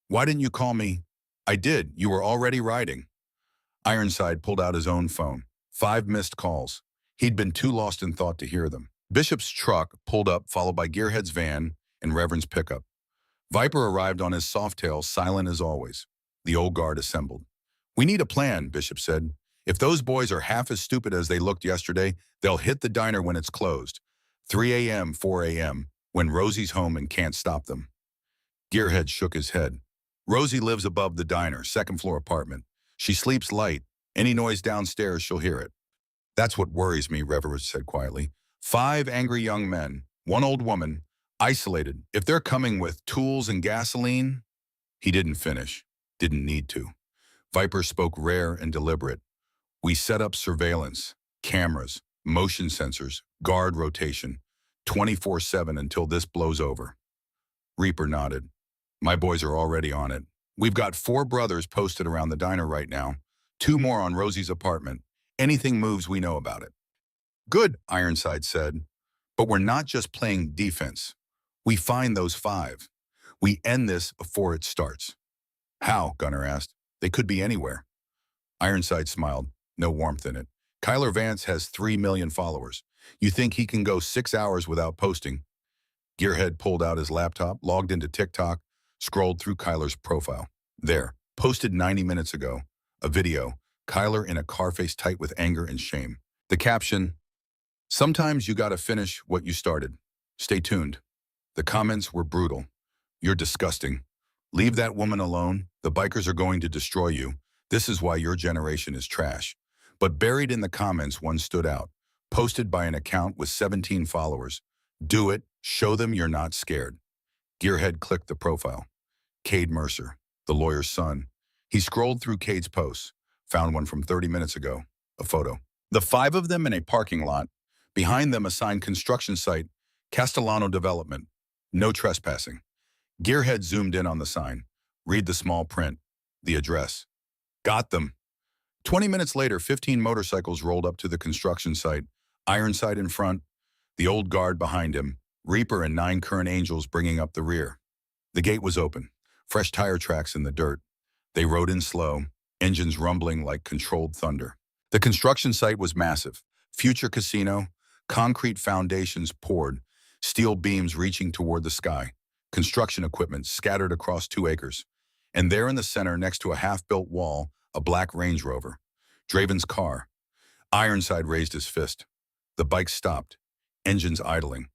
Why didn't you call me? I did. You were already riding. Ironside pulled out his own phone. 5 missed calls. He'd been too lost in thought to hear them. Bishop's truck pulled up, followed by Gearhead's van and Reverend's pickup. Viper arrived on his softail, silent as always. The old guard assembled. We need a plan, Bishop said. If those boys are half as stupid as they looked yesterday, they'll hit the diner when it's closed. 3 a.m., 4 a.m., when Rosie's home and can't stop them. Gearhead shook his head. Rosie lives above the diner, 2nd floor apartment. She sleeps light. Any noise downstairs, she'll hear it. That's what worries me, Reverend said quietly. 5 angry young men, 1 old woman, isolated. If they're coming with tools and gasoline... He didn't finish. Didn't need to. Viper spoke rare and deliberate. We set up surveillance, cameras, motion sensors, guard rotation, 24/7 until this blows over. Reaper nodded. My boys are already on it. We've got 4 brothers posted around the diner right now, 2 more on Rosie's apartment. Anything moves, we know about it. Good, Ironside said. But we're not just playing defense. We find those 5. We end this before it starts. How? Gunner asked. They could be anywhere. Ironside smiled, no warmth in it. Kyler Vance has 3 million followers. You think he can go 6 hours without posting? Gearhead pulled out his laptop, logged into TikTok, scrolled through Kyler's profile. There, posted 90 minutes ago, a video, Kyler in a car face tight with anger and shame. The caption, sometimes you gotta finish what you started. Stay tuned. The comments were brutal. You're disgusting. Leave that woman alone. The bikers are going to destroy you. This is why your generation is trash. But buried in the comments, one stood out, posted by an account with 17 followers. Do it. Show them you're not scared. Gearhead clicked the profile. Cade Mercer, the lawyer's son. He scrolled through Cade's posts, found one from 30 minutes ago, a photo. The 5 of them in a parking lot. Behind them a signed construction site, Castellano Development. No trespassing. Gearhead zoomed in on the sign. Read the small print. The address. Got them. 20 minutes later, 15 motorcycles rolled up to the construction site. Ironside in front, the old guard behind him, Reaper and 9 current angels bringing up the rear. The gate was open. Fresh tire tracks in the dirt. They rode in slow, engines rumbling like controlled thunder. The construction site was massive. Future casino, concrete foundations poured, steel beams reaching toward the sky, construction equipment scattered across 2 acres. And there in the center, next to a half-built wall, a black Range Rover. Draven's car. Ironside raised his fist. The bike stopped, engines idling.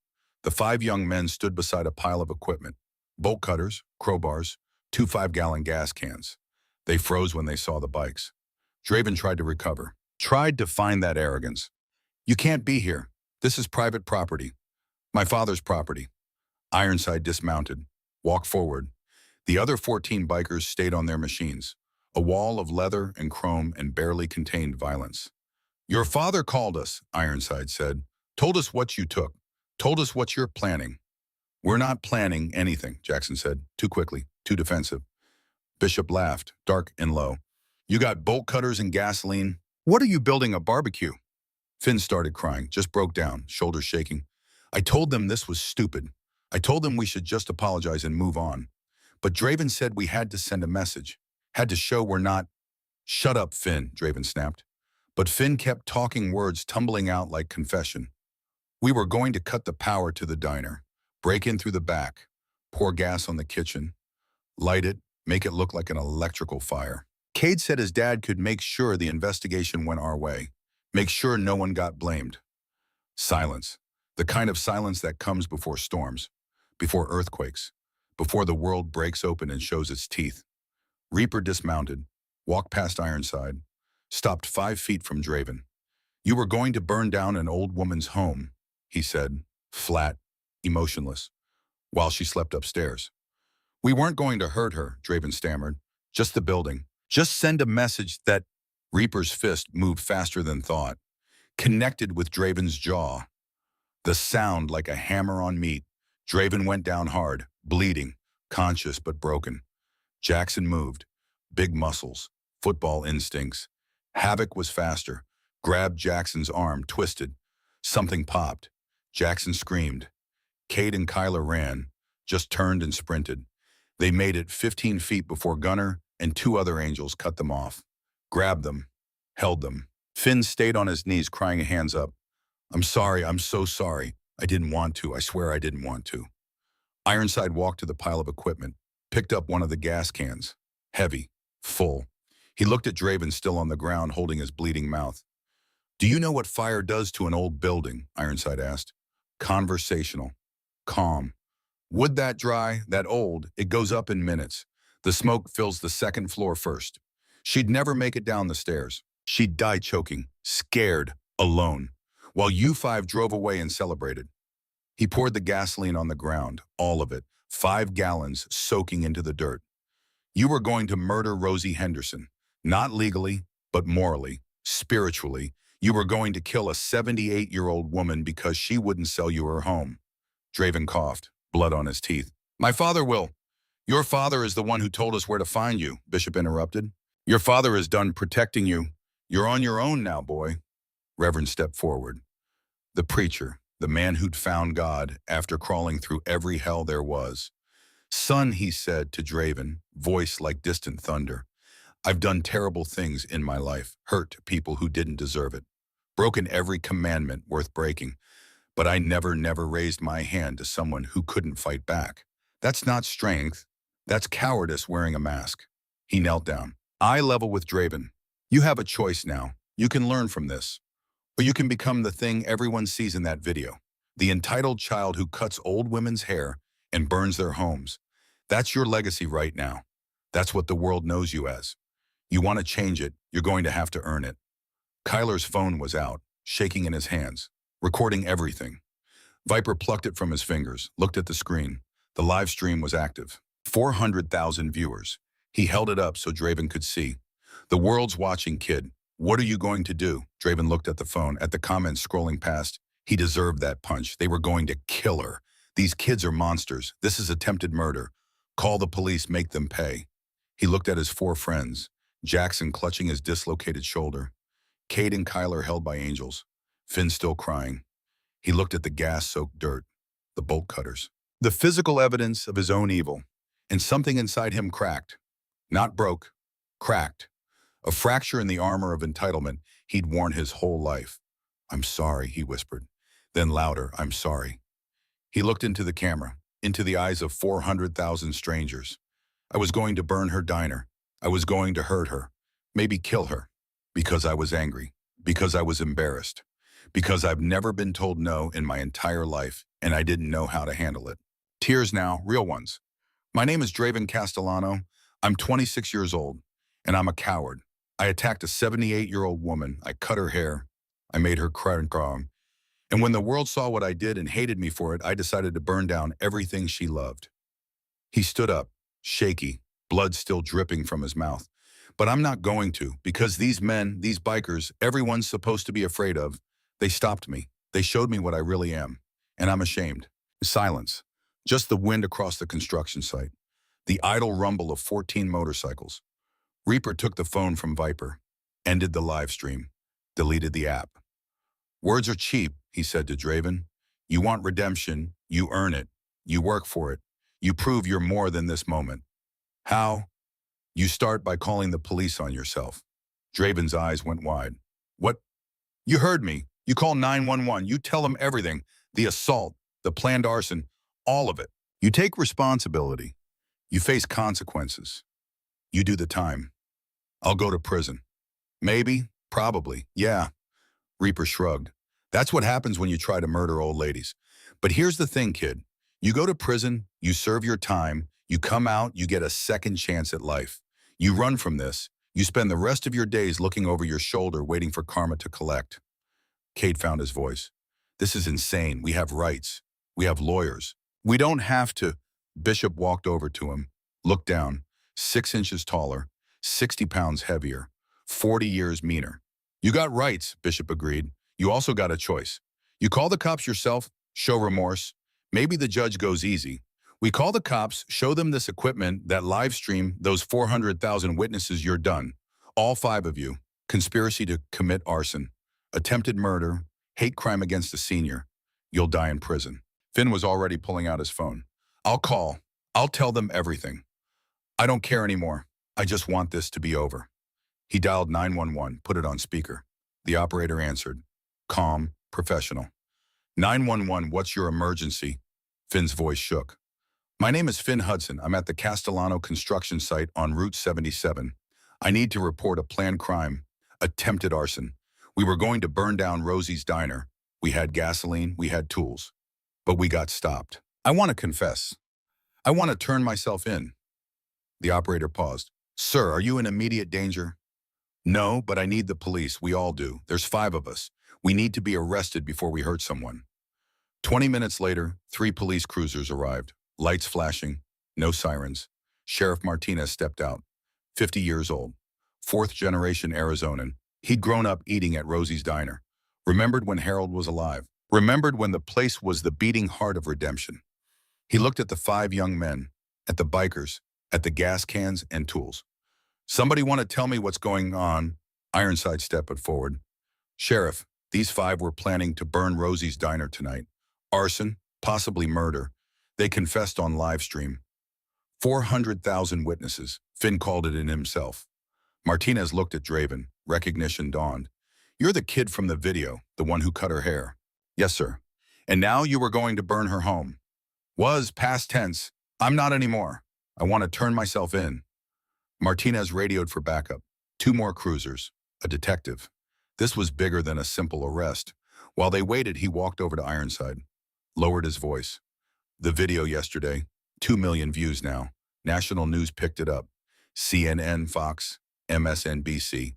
The 5 young men stood beside a pile of equipment. Bolt cutters, crowbars, 2 5-gallon gas cans. They froze when they saw the bikes. Draven tried to recover, tried to find that arrogance. You can't be here. This is private property. My father's property. Ironside dismounted, walked forward. The other 14 bikers stayed on their machines. A wall of leather and chrome and barely contained violence. Your father called us, Ironside said. Told us what you took. Told us what you're planning. We're not planning anything, Jackson said, too quickly, too defensive. Bishop laughed, dark and low. You got bolt cutters and gasoline? What are you building, a barbecue? Finn started crying, just broke down, shoulders shaking. I told them this was stupid. I told them we should just apologize and move on. But Draven said we had to send a message, had to show we're not. Shut up, Finn, Draven snapped. But Finn kept talking, words tumbling out like confession. We were going to cut the power to the diner, break in through the back, pour gas on the kitchen, light it, make it look like an electrical fire. Cade said his dad could make sure the investigation went our way, make sure no one got blamed. Silence. The kind of silence that comes before storms, before earthquakes, before the world breaks open and shows its teeth. Reaper dismounted, walked past Ironside, stopped 5 feet from Draven. You were going to burn down an old woman's home, he said, flat, emotionless, while she slept upstairs. We weren't going to hurt her, Draven stammered. Just the building. Just send a message that. Reaper's fist moved faster than thought, connected with Draven's jaw. The sound like a hammer on meat. Draven went down hard, bleeding, conscious but broken. Jackson moved, big muscles, football instincts. Havoc was faster, grabbed Jackson's arm, twisted. Something popped. Jackson screamed. Cade and Kyler ran, just turned and sprinted. They made it 15 feet before Gunner and 2 other angels cut them off. Grabbed them, held them. Finn stayed on his knees, crying hands up. I'm sorry, I'm so sorry. I didn't want to, I swear I didn't want to. Ironside walked to the pile of equipment, picked up one of the gas cans. Heavy, full. He looked at Draven still on the ground, holding his bleeding mouth. Do you know what fire does to an old building? Ironside asked. Conversational. Calm. Wood that dry, that old, it goes up in minutes. The smoke fills the 2nd floor first. She'd never make it down the stairs. She'd die choking, scared, alone, while you 5 drove away and celebrated. He poured the gasoline on the ground, all of it, 5 gallons soaking into the dirt. You were going to murder Rosie Henderson, not legally, but morally, spiritually. You were going to kill a 78-year-old woman because she wouldn't sell you her home. Draven coughed, blood on his teeth. My father will. Your father is the one who told us where to find you, Bishop interrupted. Your father is done protecting you. You're on your own now, boy. Reverend stepped forward. The preacher, the man who'd found God after crawling through every hell there was. Son, he said to Draven, voice like distant thunder. I've done terrible things in my life, hurt people who didn't deserve it, broken every commandment worth breaking, but I never raised my hand to someone who couldn't fight back. That's not strength. That's cowardice wearing a mask. He knelt down. Eye level with Draven. You have a choice now. You can learn from this. Or you can become the thing everyone sees in that video. The entitled child who cuts old women's hair and burns their homes. That's your legacy right now. That's what the world knows you as. You want to change it, you're going to have to earn it. Kyler's phone was out, shaking in his hands, recording everything. Viper plucked it from his fingers, looked at the screen. The live stream was active. 400,000 viewers. He held it up so Draven could see. The world's watching, kid. What are you going to do? Draven looked at the phone, at the comments scrolling past. He deserved that punch. They were going to kill her. These kids are monsters. This is attempted murder. Call the police, make them pay. He looked at his 4 friends, Jackson clutching his dislocated shoulder. Cade and Kyler held by angels. Finn still crying. He looked at the gas-soaked dirt, the bolt cutters, the physical evidence of his own evil, and something inside him cracked. Not broke, cracked. A fracture in the armor of entitlement he'd worn his whole life. I'm sorry, he whispered. Then louder, I'm sorry. He looked into the camera, into the eyes of 400,000 strangers. I was going to burn her diner. I was going to hurt her, maybe kill her, because I was angry, because I was embarrassed, because I've never been told no in my entire life, and I didn't know how to handle it. Tears now, real ones. My name is Draven Castellano. I'm 26 years old, and I'm a coward. I attacked a 78-year-old woman. I cut her hair. I made her cry and cry. And when the world saw what I did and hated me for it, I decided to burn down everything she loved. He stood up, shaky, blood still dripping from his mouth. But I'm not going to, because these men, these bikers, everyone's supposed to be afraid of, they stopped me. They showed me what I really am, and I'm ashamed. Silence. Just the wind across the construction site. The idle rumble of 14 motorcycles. Reaper took the phone from Viper, ended the live stream, deleted the app. Words are cheap, he said to Draven. You want redemption, you earn it. You work for it. You prove you're more than this moment. How? You start by calling the police on yourself. Draven's eyes went wide. What? You heard me. You call 911. You tell them everything. The assault, the planned arson, all of it. You take responsibility. You face consequences. You do the time. I'll go to prison. Maybe, probably, yeah. Reaper shrugged. That's what happens when you try to murder old ladies. But here's the thing, kid. You go to prison, you serve your time, you come out, you get a second chance at life. You run from this. You spend the rest of your days looking over your shoulder waiting for karma to collect. Kate found his voice. This is insane. We have rights. We have lawyers. We don't have to. Bishop walked over to him, looked down, 6 inches taller, 60 pounds heavier, 40 years meaner. You got rights, Bishop agreed. You also got a choice. You call the cops yourself, show remorse. Maybe the judge goes easy. We call the cops, show them this equipment, that live stream, those 400,000 witnesses, you're done. All 5 of you. Conspiracy to commit arson, attempted murder, hate crime against a senior. You'll die in prison. Finn was already pulling out his phone. I'll call. I'll tell them everything. I don't care anymore. I just want this to be over. He dialed 911, put it on speaker. The operator answered. Calm, professional. 911, what's your emergency? Finn's voice shook. My name is Finn Hudson. I'm at the Castellano construction site on Route 77. I need to report a planned crime, attempted arson. We were going to burn down Rosie's diner. We had gasoline, we had tools. But we got stopped. I want to confess. I want to turn myself in. The operator paused. Sir, are you in immediate danger? No, but I need the police. We all do. There's 5 of us. We need to be arrested before we hurt someone. 20 minutes later, 3 police cruisers arrived. Lights flashing, no sirens. Sheriff Martinez stepped out. 50 years old. 4th-generation Arizonan. He'd grown up eating at Rosie's diner. Remembered when Harold was alive. Remembered when the place was the beating heart of redemption. He looked at the 5 young men, at the bikers, at the gas cans and tools. Somebody want to tell me what's going on? Ironside stepped forward. Sheriff, these 5 were planning to burn Rosie's diner tonight. Arson, possibly murder. They confessed on live stream. 400,000 witnesses. Finn called it in himself. Martinez looked at Draven. Recognition dawned. You're the kid from the video, the one who cut her hair. Yes, sir. And now you were going to burn her home. Was, past tense. I'm not anymore. I want to turn myself in. Martinez radioed for backup. 2 more cruisers. A detective. This was bigger than a simple arrest. While they waited, he walked over to Ironside. Lowered his voice. The video yesterday. 2 million views now. National news picked it up. CNN, Fox, MSNBC.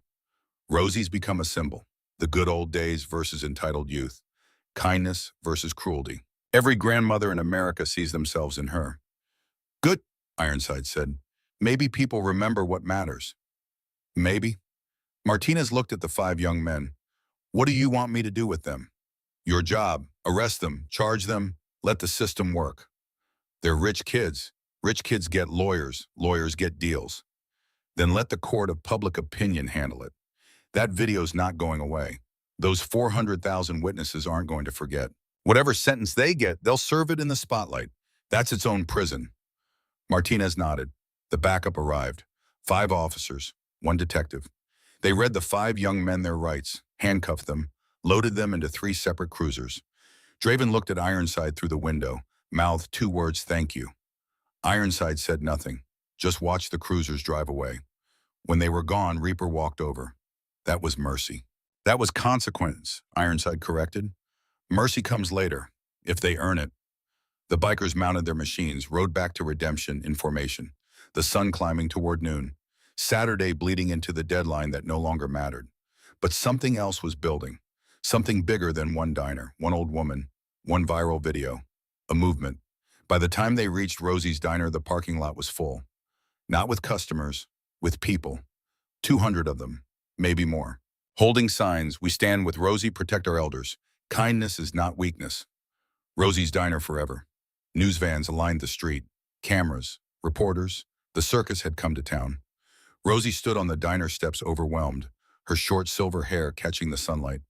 Rosie's become a symbol. The good old days versus entitled youth. Kindness versus cruelty. Every grandmother in America sees themselves in her. Good, Ironside said. Maybe people remember what matters. Maybe. Martinez looked at the 5 young men. What do you want me to do with them? Your job. Arrest them. Charge them. Let the system work. They're rich kids. Rich kids get lawyers. Lawyers get deals. Then let the court of public opinion handle it. That video's not going away. Those 400,000 witnesses aren't going to forget. Whatever sentence they get, they'll serve it in the spotlight. That's its own prison. Martinez nodded. The backup arrived. 5 officers, 1 detective. They read the 5 young men their rights, handcuffed them, loaded them into 3 separate cruisers. Draven looked at Ironside through the window, mouthed 2 words, thank you. Ironside said nothing, just watched the cruisers drive away. When they were gone, Reaper walked over. That was mercy. That was consequence, Ironside corrected. Mercy comes later, if they earn it. The bikers mounted their machines, rode back to redemption in formation, the sun climbing toward noon. Saturday bleeding into the deadline that no longer mattered. But something else was building. Something bigger than 1 diner, 1 old woman, 1 viral video. A movement. By the time they reached Rosie's diner, the parking lot was full. Not with customers, with people. 200 of them, maybe more. Holding signs, we stand with Rosie, protect our elders. Kindness is not weakness. Rosie's diner forever. News vans aligned the street. Cameras. reporters. The circus had come to town. Rosie stood on the diner steps overwhelmed, her short silver hair catching the sunlight.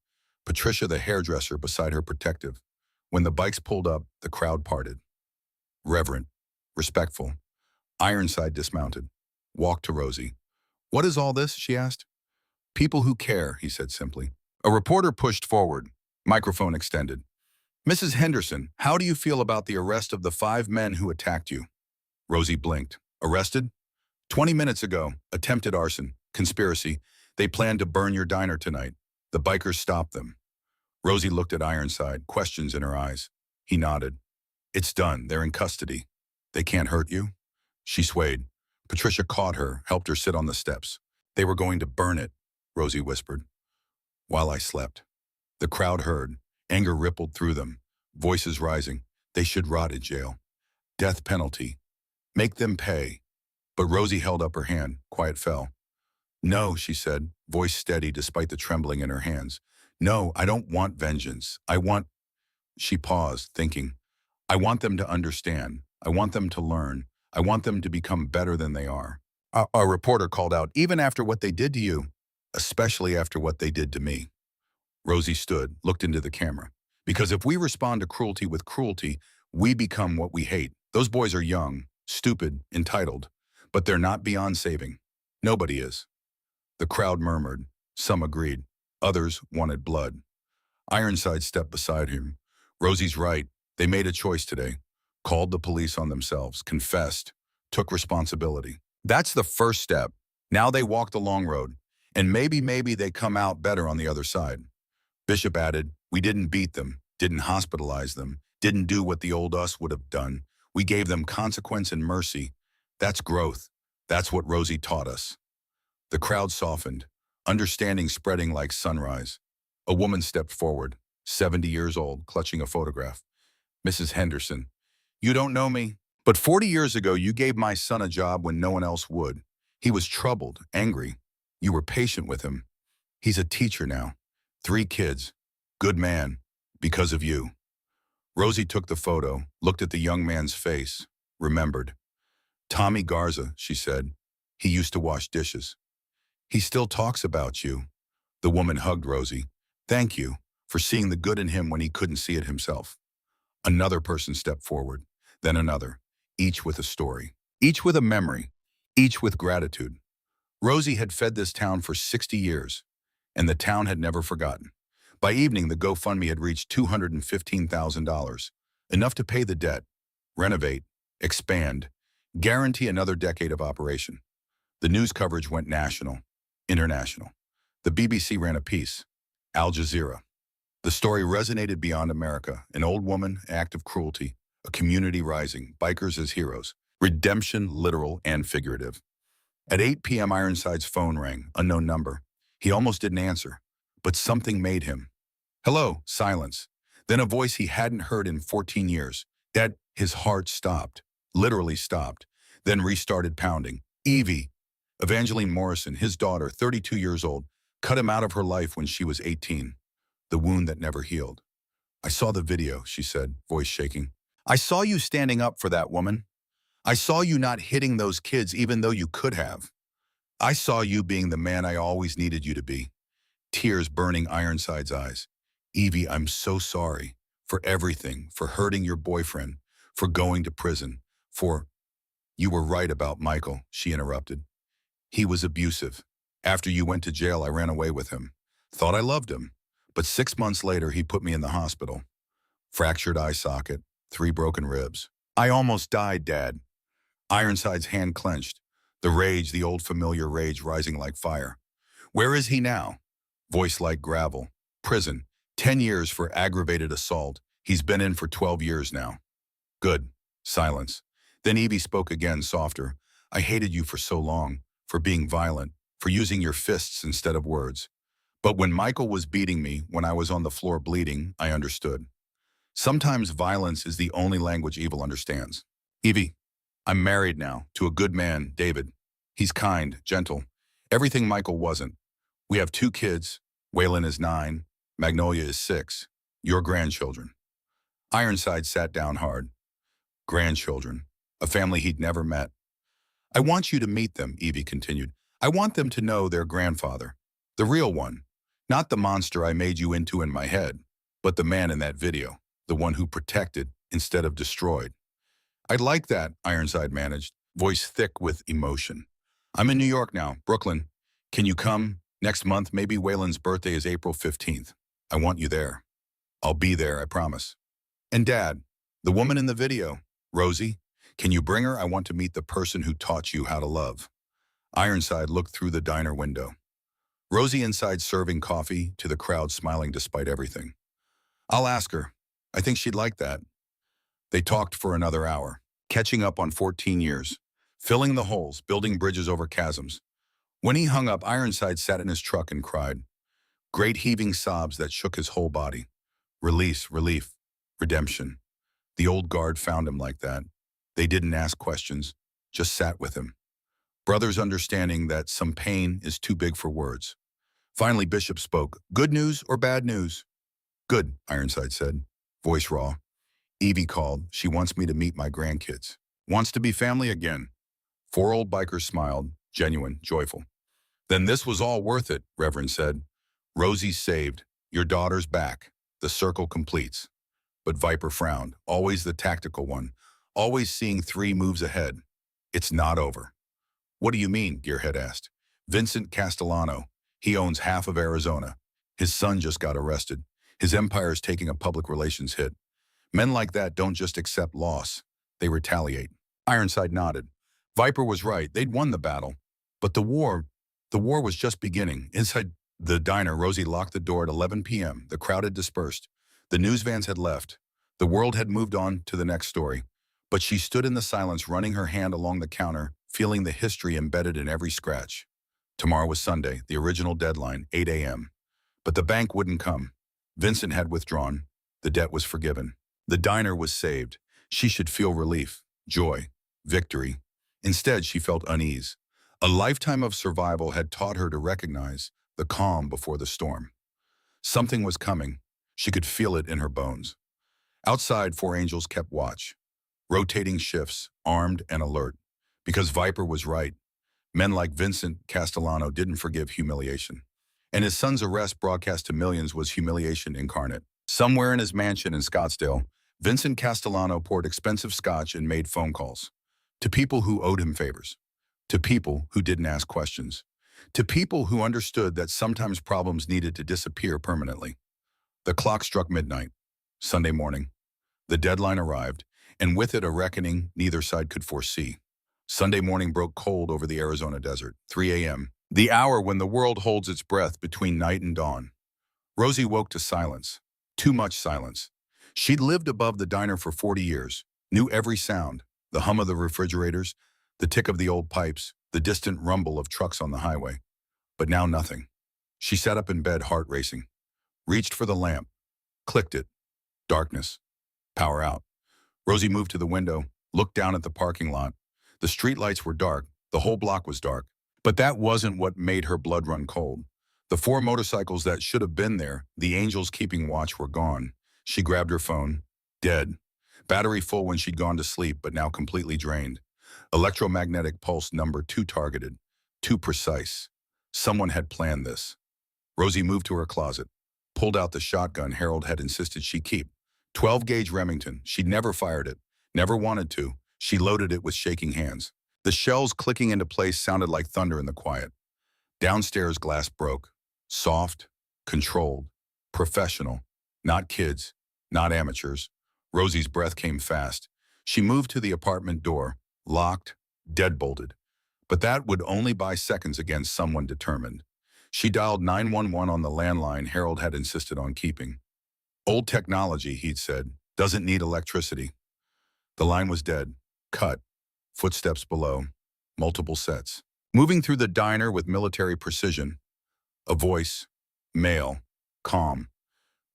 Patricia, the hairdresser, beside her protective. When the bikes pulled up, the crowd parted. Reverent, respectful. Ironside dismounted, walked to Rosie. "What is all this?" she asked. "People who care," he said simply. A reporter pushed forward, microphone extended. "Mrs. Henderson, how do you feel about the arrest of the 5 men who attacked you?" Rosie blinked. "Arrested? 20 minutes ago, attempted arson, conspiracy. They planned to burn your diner tonight. The bikers stopped them." Rosie looked at Ironside, questions in her eyes. He nodded. "It's done. They're in custody. They can't hurt you?" She swayed. Patricia caught her, helped her sit on the steps. "They were going to burn it," Rosie whispered. "While I slept." The crowd heard. Anger rippled through them. Voices rising. "They should rot in jail. Death penalty. Make them pay." But Rosie held up her hand. Quiet fell. "No," she said, voice steady despite the trembling in her hands. "No, I don't want vengeance. I want—" She paused, thinking. "I want them to understand. I want them to learn. I want them to become better than they are." A reporter called out, "Even after what they did to you?" "Especially after what they did to me." Rosie stood, looked into the camera. "Because if we respond to cruelty with cruelty, we become what we hate. Those boys are young, stupid, entitled, but they're not beyond saving. Nobody is." The crowd murmured. Some agreed. Others wanted blood. Ironside stepped beside him. "Rosie's right. They made a choice today. Called the police on themselves, confessed, took responsibility. That's the first step. Now they walk the long road. And maybe they come out better on the other side." Bishop added, "We didn't beat them, didn't hospitalize them, didn't do what the old us would have done. We gave them consequence and mercy. That's growth. That's what Rosie taught us." The crowd softened, understanding spreading like sunrise. A woman stepped forward, 70 years old, clutching a photograph. "Mrs. Henderson, you don't know me, but 40 years ago you gave my son a job when no one else would. He was troubled, angry. You were patient with him. He's a teacher now. 3 kids. Good man. Because of you." Rosie took the photo, looked at the young man's face, remembered. "Tommy Garza," she said. "He used to wash dishes. He still talks about you." The woman hugged Rosie. "Thank you for seeing the good in him when he couldn't see it himself." Another person stepped forward, then another, each with a story, each with a memory, each with gratitude. Rosie had fed this town for 60 years, and the town had never forgotten. By evening, the GoFundMe had reached $215,000, enough to pay the debt, renovate, expand, guarantee another decade of operation. The news coverage went national, international. The BBC ran a piece, Al Jazeera. The story resonated beyond America. An old woman, act of cruelty, a community rising, bikers as heroes, redemption literal and figurative. At 8 p.m. Ironside's phone rang, unknown number. He almost didn't answer, but something made him. "Hello," silence. Then a voice he hadn't heard in 14 years. His heart stopped, literally stopped, then restarted pounding. "Evie." Evangeline Morrison, his daughter, 32 years old, cut him out of her life when she was 18. The wound that never healed. "I saw the video," she said, voice shaking. "I saw you standing up for that woman. I saw you not hitting those kids even though you could have. I saw you being the man I always needed you to be." Tears burning Ironside's eyes. "Evie, I'm so sorry. For everything. For hurting your boyfriend. For going to prison. For—" "You were right about Michael," she interrupted. "He was abusive. After you went to jail, I ran away with him. Thought I loved him. But 6 months later, he put me in the hospital. Fractured eye socket, 3 broken ribs. I almost died, Dad." Ironside's hand clenched. The rage, the old familiar rage rising like fire. "Where is he now?" Voice like gravel. "Prison. 10 years for aggravated assault. He's been in for 12 years now." "Good." Silence. Then Evie spoke again, softer. "I hated you for so long. For being violent. For using your fists instead of words. But when Michael was beating me, when I was on the floor bleeding, I understood. Sometimes violence is the only language evil understands. Evie, I'm married now to a good man, David. He's kind, gentle. Everything Michael wasn't. We have 2 kids. Waylon is 9. Magnolia is 6. Your grandchildren." Ironside sat down hard. Grandchildren. A family he'd never met. I want you to meet them, Evie continued. I want them to know their grandfather. The real one. Not the monster I made you into in my head, but the man in that video. The one who protected instead of destroyed. I'd like that, Ironside managed, voice thick with emotion. I'm in New York now, Brooklyn. Can you come? Next month, maybe Waylon's birthday is April 15th. I want you there. I'll be there, I promise. And Dad, the woman in the video, Rosie, can you bring her? I want to meet the person who taught you how to love. Ironside looked through the diner window. Rosie inside serving coffee, to the crowd smiling despite everything. I'll ask her. I think she'd like that. They talked for another hour, catching up on 14 years, filling the holes, building bridges over chasms. When he hung up, Ironside sat in his truck and cried. Great heaving sobs that shook his whole body. Release, relief, redemption. The old guard found him like that. They didn't ask questions, just sat with him. Brothers understanding that some pain is too big for words. Finally, Bishop spoke. Good news or bad news? Good, Ironside said, voice raw. Evie called. She wants me to meet my grandkids. Wants to be family again. 4 old bikers smiled, genuine, joyful. Then this was all worth it, Reverend said. Rosie's saved. Your daughter's back. The circle completes. But Viper frowned, always the tactical one, always seeing 3 moves ahead. It's not over. What do you mean? Gearhead asked. Vincent Castellano. He owns half of Arizona. His son just got arrested. His empire's taking a public relations hit. Men like that don't just accept loss. They retaliate. Ironside nodded. Viper was right. They'd won the battle. But the war was just beginning. Inside the diner, Rosie locked the door at 11 p.m. The crowd had dispersed. The news vans had left. The world had moved on to the next story. But she stood in the silence, running her hand along the counter, feeling the history embedded in every scratch. Tomorrow was Sunday, the original deadline, 8 a.m. But the bank wouldn't come. Vincent had withdrawn. The debt was forgiven. The diner was saved. She should feel relief, joy, victory. Instead, she felt unease. A lifetime of survival had taught her to recognize the calm before the storm. Something was coming. She could feel it in her bones. Outside, 4 angels kept watch, rotating shifts, armed and alert. Because Viper was right. Men like Vincent Castellano didn't forgive humiliation. And his son's arrest, broadcast to millions, was humiliation incarnate. Somewhere in his mansion in Scottsdale, Vincent Castellano poured expensive scotch and made phone calls. To people who owed him favors. To people who didn't ask questions. To people who understood that sometimes problems needed to disappear permanently. The clock struck midnight. Sunday morning. The deadline arrived, and with it a reckoning neither side could foresee. Sunday morning broke cold over the Arizona desert, 3 a.m., the hour when the world holds its breath between night and dawn. Rosie woke to silence. Too much silence. She'd lived above the diner for 40 years, knew every sound, the hum of the refrigerators, the tick of the old pipes, the distant rumble of trucks on the highway. But now nothing. She sat up in bed, heart racing. Reached for the lamp. Clicked it. Darkness. Power out. Rosie moved to the window, looked down at the parking lot. The streetlights were dark. The whole block was dark. But that wasn't what made her blood run cold. The 4 motorcycles that should have been there, the angels keeping watch, were gone. She grabbed her phone. Dead. Battery full when she'd gone to sleep, but now completely drained. Electromagnetic pulse number too targeted. Too precise. Someone had planned this. Rosie moved to her closet, pulled out the shotgun Harold had insisted she keep. 12-gauge Remington. She'd never fired it. Never wanted to. She loaded it with shaking hands. The shells clicking into place sounded like thunder in the quiet. Downstairs, glass broke. Soft, controlled, professional. Not kids, not amateurs. Rosie's breath came fast. She moved to the apartment door, locked, deadbolted. But that would only buy seconds against someone determined. She dialed 911 on the landline Harold had insisted on keeping. Old technology, he'd said, doesn't need electricity. The line was dead, cut, footsteps below, multiple sets. Moving through the diner with military precision. A voice, male, calm.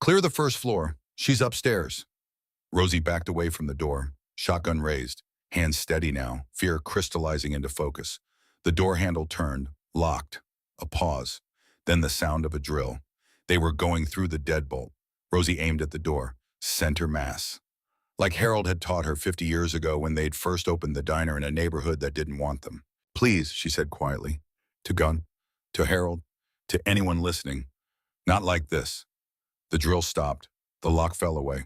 Clear the first floor, she's upstairs. Rosie backed away from the door, shotgun raised, hands steady now, fear crystallizing into focus. The door handle turned, locked. A pause, then the sound of a drill. They were going through the deadbolt. Rosie aimed at the door, center mass. Like Harold had taught her 50 years ago when they'd first opened the diner in a neighborhood that didn't want them. Please, she said quietly. To Gunn, to Harold, to anyone listening. Not like this. The drill stopped. The lock fell away.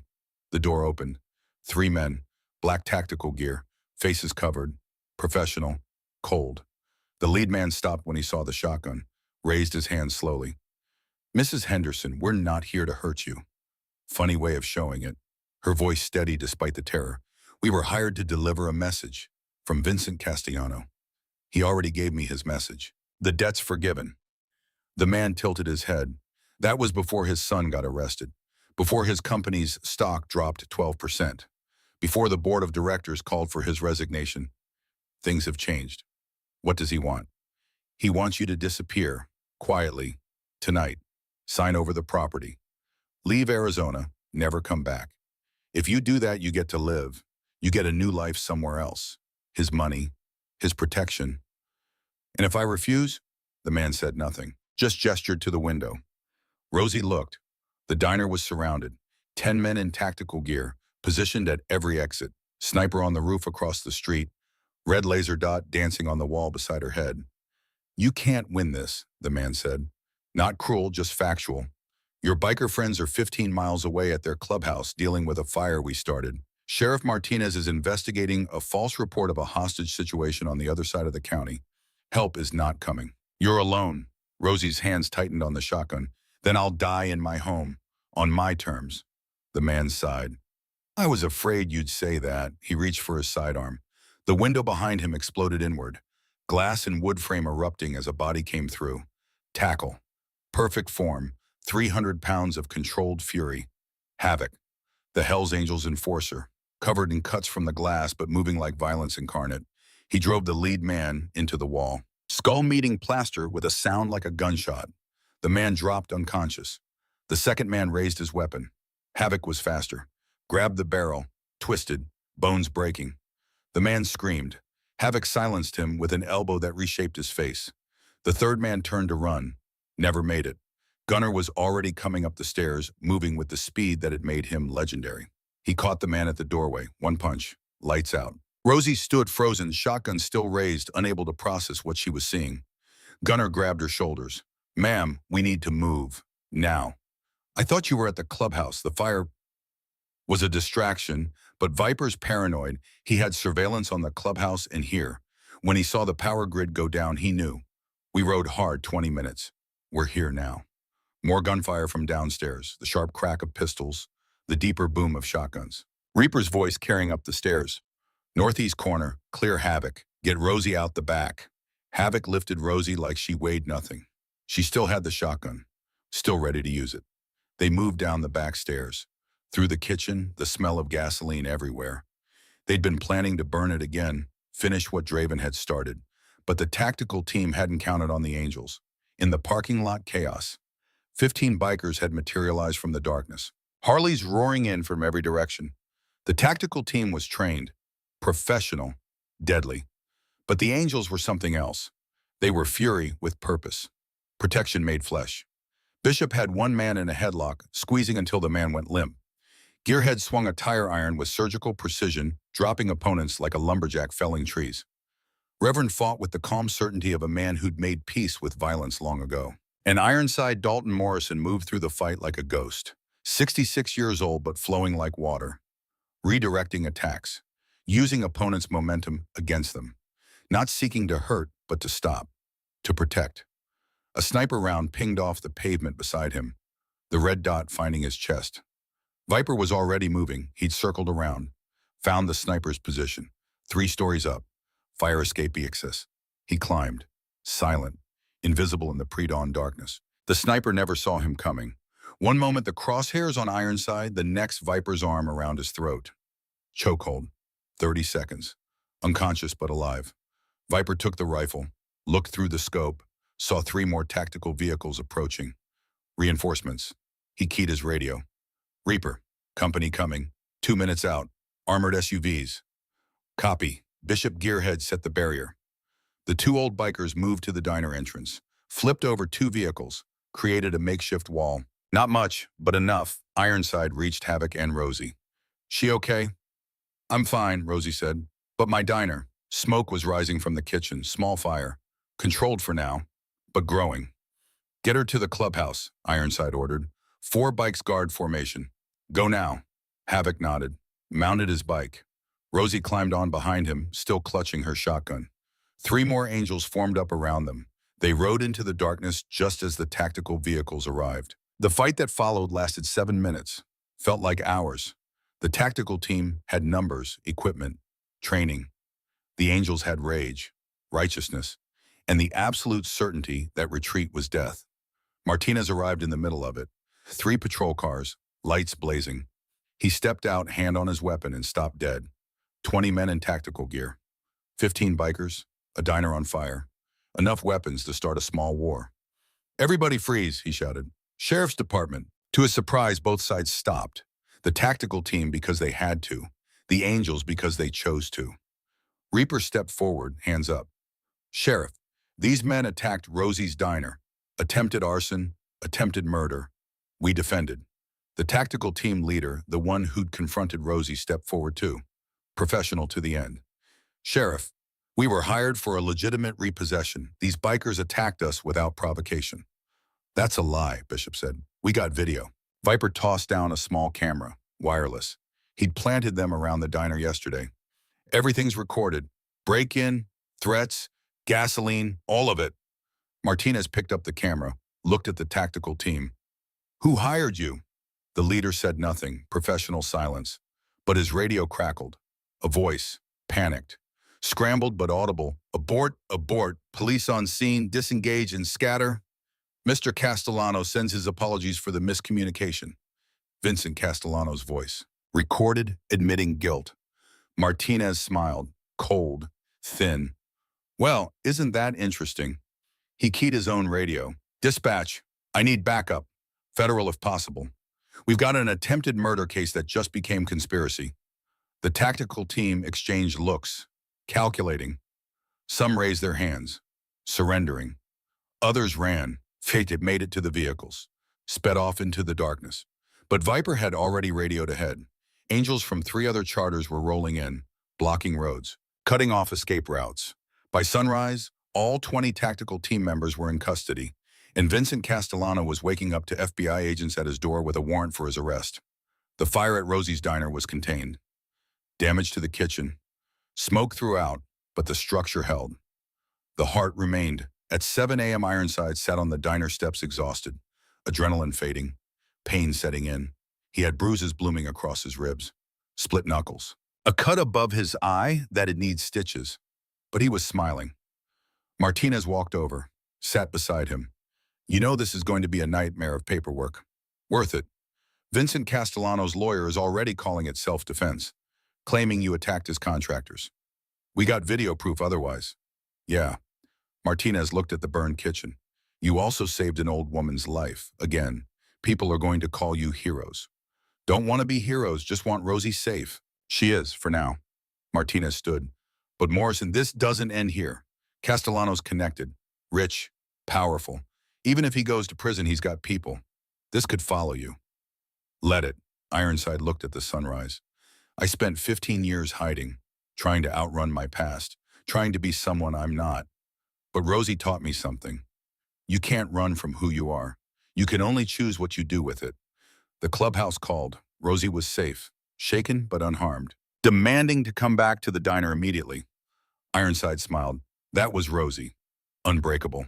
The door opened. 3 men, black tactical gear, faces covered, professional, cold. The lead man stopped when he saw the shotgun, raised his hand slowly. Mrs. Henderson, we're not here to hurt you. Funny way of showing it. Her voice steady despite the terror. We were hired to deliver a message from Vincent Castellano. He already gave me his message. The debt's forgiven. The man tilted his head. That was before his son got arrested, before his company's stock dropped 12%, before the board of directors called for his resignation. Things have changed. What does he want? He wants you to disappear, quietly, tonight. Sign over the property. Leave Arizona, never come back. If you do that, you get to live. You get a new life somewhere else. His money, his protection. And if I refuse? The man said nothing, just gestured to the window. Rosie looked. The diner was surrounded. 10 men in tactical gear, positioned at every exit. Sniper on the roof across the street. Red laser dot dancing on the wall beside her head. You can't win this, the man said. Not cruel, just factual. Your biker friends are 15 miles away at their clubhouse dealing with a fire we started. Sheriff Martinez is investigating a false report of a hostage situation on the other side of the county. Help is not coming. You're alone. Rosie's hands tightened on the shotgun. Then I'll die in my home, on my terms. The man sighed. I was afraid you'd say that. He reached for his sidearm. The window behind him exploded inward. Glass and wood frame erupting as a body came through. Tackle. Perfect form. 300 pounds of controlled fury. Havoc. The Hells Angels enforcer. Covered in cuts from the glass but moving like violence incarnate. He drove the lead man into the wall. Skull meeting plaster with a sound like a gunshot. The man dropped unconscious. The second man raised his weapon. Havoc was faster. Grabbed the barrel. Twisted. Bones breaking. The man screamed. Havoc silenced him with an elbow that reshaped his face. The third man turned to run. Never made it. Gunner was already coming up the stairs, moving with the speed that had made him legendary. He caught the man at the doorway. One punch. Lights out. Rosie stood frozen, shotgun still raised, unable to process what she was seeing. Gunner grabbed her shoulders. Ma'am, we need to move. Now. I thought you were at the clubhouse. The fire was a distraction, but Viper's paranoid. He had surveillance on the clubhouse and here. When he saw the power grid go down, he knew. We rode hard 20 minutes. We're here now. More gunfire from downstairs, the sharp crack of pistols, the deeper boom of shotguns. Reaper's voice carrying up the stairs. Northeast corner, clear Havoc. Get Rosie out the back. Havoc lifted Rosie like she weighed nothing. She still had the shotgun, still ready to use it. They moved down the back stairs. Through the kitchen, the smell of gasoline everywhere. They'd been planning to burn it again, finish what Draven had started. But the tactical team hadn't counted on the Angels. In the parking lot chaos, 15 bikers had materialized from the darkness. Harleys roaring in from every direction. The tactical team was trained, professional, deadly. But the Angels were something else. They were fury with purpose. Protection made flesh. Bishop had one man in a headlock, squeezing until the man went limp. Gearhead swung a tire iron with surgical precision, dropping opponents like a lumberjack felling trees. Reverend fought with the calm certainty of a man who'd made peace with violence long ago. And Ironside Dalton Morrison moved through the fight like a ghost. 66 years old but flowing like water. Redirecting attacks. Using opponents' momentum against them. Not seeking to hurt, but to stop. To protect. A sniper round pinged off the pavement beside him. The red dot finding his chest. Viper was already moving. He'd circled around. Found the sniper's position. 3 stories up. Fire escape access. He climbed. Silent. Invisible in the pre-dawn darkness. The sniper never saw him coming. One moment the crosshairs on Ironside, the next Viper's arm around his throat. Chokehold. 30 seconds. Unconscious but alive. Viper took the rifle, looked through the scope, saw 3 more tactical vehicles approaching. Reinforcements. He keyed his radio. Reaper. Company coming. 2 minutes out. Armored SUVs. Copy. Bishop Gearhead set the barrier. The 2 old bikers moved to the diner entrance, flipped over 2 vehicles, created a makeshift wall. Not much, but enough. Ironside reached Havoc and Rosie. She okay? I'm fine, Rosie said. But my diner. Smoke was rising from the kitchen, small fire, controlled for now, but growing. Get her to the clubhouse, Ironside ordered. 4 bikes guard formation. Go now. Havoc nodded, mounted his bike. Rosie climbed on behind him, still clutching her shotgun. 3 more angels formed up around them. They rode into the darkness just as the tactical vehicles arrived. The fight that followed lasted 7 minutes. Felt like hours. The tactical team had numbers, equipment, training. The angels had rage, righteousness, and the absolute certainty that retreat was death. Martinez arrived in the middle of it. 3 patrol cars, lights blazing. He stepped out, hand on his weapon, and stopped dead. 20 men in tactical gear. 15 bikers, a diner on fire. Enough weapons to start a small war. Everybody freeze, he shouted. Sheriff's Department. To his surprise, both sides stopped. The tactical team because they had to. The angels because they chose to. Reaper stepped forward, hands up. Sheriff, these men attacked Rosie's diner. Attempted arson, attempted murder. We defended. The tactical team leader, the one who'd confronted Rosie, stepped forward too. Professional to the end. Sheriff, we were hired for a legitimate repossession. These bikers attacked us without provocation. That's a lie, Bishop said. We got video. Viper tossed down a small camera, wireless. He'd planted them around the diner yesterday. Everything's recorded. Break-in, threats, gasoline, all of it. Martinez picked up the camera, looked at the tactical team. Who hired you? The leader said nothing, professional silence. But his radio crackled. A voice, panicked. Scrambled but audible. Abort, abort, police on scene, disengage and scatter. Mr. Castellano sends his apologies for the miscommunication. Vincent Castellano's voice. Recorded, admitting guilt. Martinez smiled, cold, thin. Well, isn't that interesting? He keyed his own radio. Dispatch, I need backup. Federal if possible. We've got an attempted murder case that just became conspiracy. The tactical team exchanged looks, calculating. Some raised their hands, surrendering. Others ran, made it to the vehicles, sped off into the darkness. But Viper had already radioed ahead. Angels from 3 other charters were rolling in, blocking roads, cutting off escape routes. By sunrise, all 20 tactical team members were in custody, and Vincent Castellano was waking up to FBI agents at his door with a warrant for his arrest. The fire at Rosie's diner was contained. Damage to the kitchen. Smoke throughout, but the structure held. The heart remained. At 7 a.m. Ironside sat on the diner steps exhausted, adrenaline fading, pain setting in. He had bruises blooming across his ribs, split knuckles. A cut above his eye that'd need stitches, but he was smiling. Martinez walked over, sat beside him. You know this is going to be a nightmare of paperwork. Worth it. Vincent Castellano's lawyer is already calling it self-defense, claiming you attacked his contractors. We got video proof otherwise. Yeah. Martinez looked at the burned kitchen. You also saved an old woman's life. Again, people are going to call you heroes. Don't want to be heroes, just want Rosie safe. She is, for now. Martinez stood. But Morrison, this doesn't end here. Castellano's connected, rich, powerful. Even if he goes to prison, he's got people. This could follow you. Let it. Ironside looked at the sunrise. I spent 15 years hiding, trying to outrun my past, trying to be someone I'm not. But Rosie taught me something. You can't run from who you are. You can only choose what you do with it. The clubhouse called. Rosie was safe, shaken but unharmed, demanding to come back to the diner immediately. Ironside smiled. That was Rosie. Unbreakable.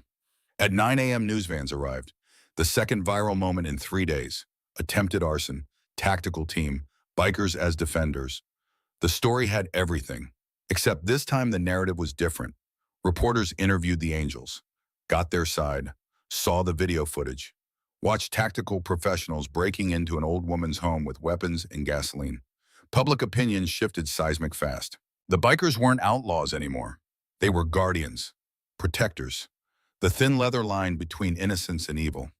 At 9 a.m. news vans arrived. The second viral moment in 3 days. Attempted arson, tactical team, bikers as defenders. The story had everything, except this time the narrative was different. Reporters interviewed the angels, got their side, saw the video footage, watched tactical professionals breaking into an old woman's home with weapons and gasoline. Public opinion shifted seismic fast. The bikers weren't outlaws anymore. They were guardians, protectors, the thin leather line between innocence and evil.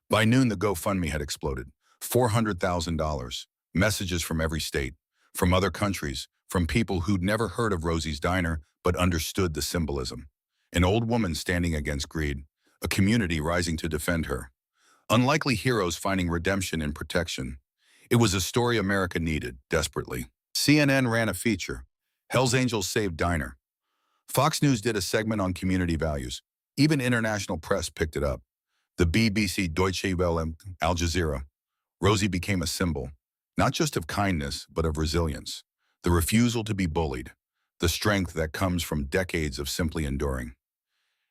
By noon, the GoFundMe had exploded. $400,000, messages from every state, from other countries, from people who'd never heard of Rosie's diner but understood the symbolism. An old woman standing against greed, a community rising to defend her. Unlikely heroes finding redemption and protection. It was a story America needed, desperately. CNN ran a feature. Hell's Angels saved diner. Fox News did a segment on community values. Even international press picked it up. The BBC, Deutsche Welle, Al Jazeera. Rosie became a symbol, not just of kindness, but of resilience. The refusal to be bullied. The strength that comes from decades of simply enduring.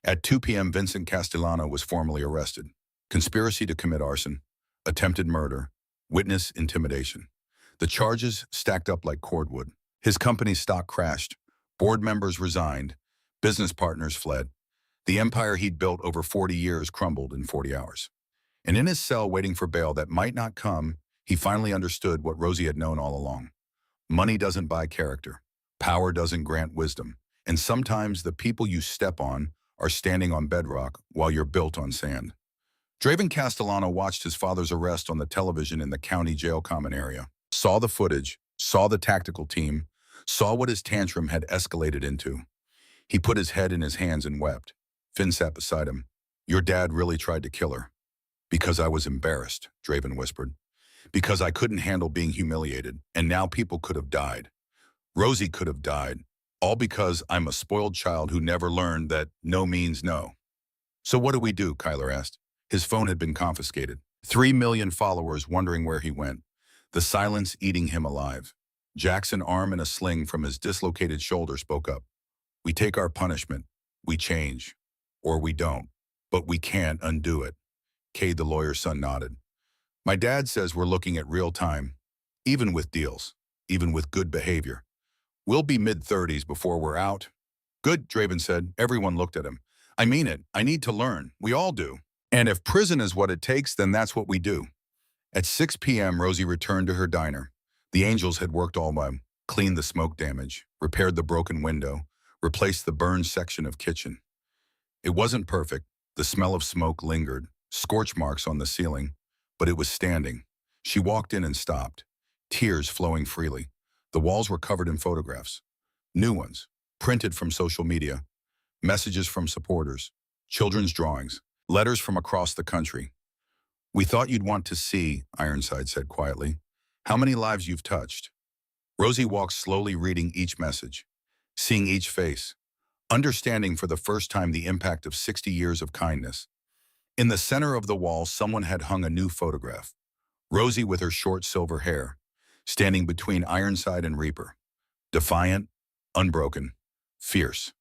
At 2 p.m., Vincent Castellano was formally arrested. Conspiracy to commit arson, attempted murder, witness intimidation. The charges stacked up like cordwood. His company's stock crashed. Board members resigned. Business partners fled. The empire he'd built over 40 years crumbled in 40 hours. And in his cell waiting for bail that might not come, he finally understood what Rosie had known all along. Money doesn't buy character. Power doesn't grant wisdom. And sometimes the people you step on are standing on bedrock while you're built on sand. Draven Castellano watched his father's arrest on the television in the county jail common area, saw the footage, saw the tactical team, saw what his tantrum had escalated into. He put his head in his hands and wept. Finn sat beside him. "Your dad really tried to kill her." "Because I was embarrassed," Draven whispered. "Because I couldn't handle being humiliated, and now people could have died. Rosie could have died, all because I'm a spoiled child who never learned that no means no." "So what do we do?" Kyler asked. His phone had been confiscated. 3 million followers wondering where he went. The silence eating him alive. Jackson, arm in a sling from his dislocated shoulder, spoke up. "We take our punishment. We change. Or we don't. But we can't undo it." Cade, the lawyer's son, nodded. "My dad says we're looking at real time, even with deals, even with good behavior. We'll be mid-30s before we're out." "Good," Draven said. Everyone looked at him. "I mean it. I need to learn. We all do. And if prison is what it takes, then that's what we do." At 6 p.m., Rosie returned to her diner. The angels had worked all night, cleaned the smoke damage, repaired the broken window, replaced the burned section of kitchen. It wasn't perfect. The smell of smoke lingered, scorch marks on the ceiling, but it was standing. She walked in and stopped, tears flowing freely. The walls were covered in photographs. New ones, printed from social media, messages from supporters, children's drawings, letters from across the country. "We thought you'd want to see," Ironside said quietly, "how many lives you've touched." Rosie walked slowly, reading each message, seeing each face, understanding for the first time the impact of 60 years of kindness. In the center of the wall, someone had hung a new photograph. Rosie with her short silver hair, standing between Ironside and Reaper. Defiant, unbroken, fierce.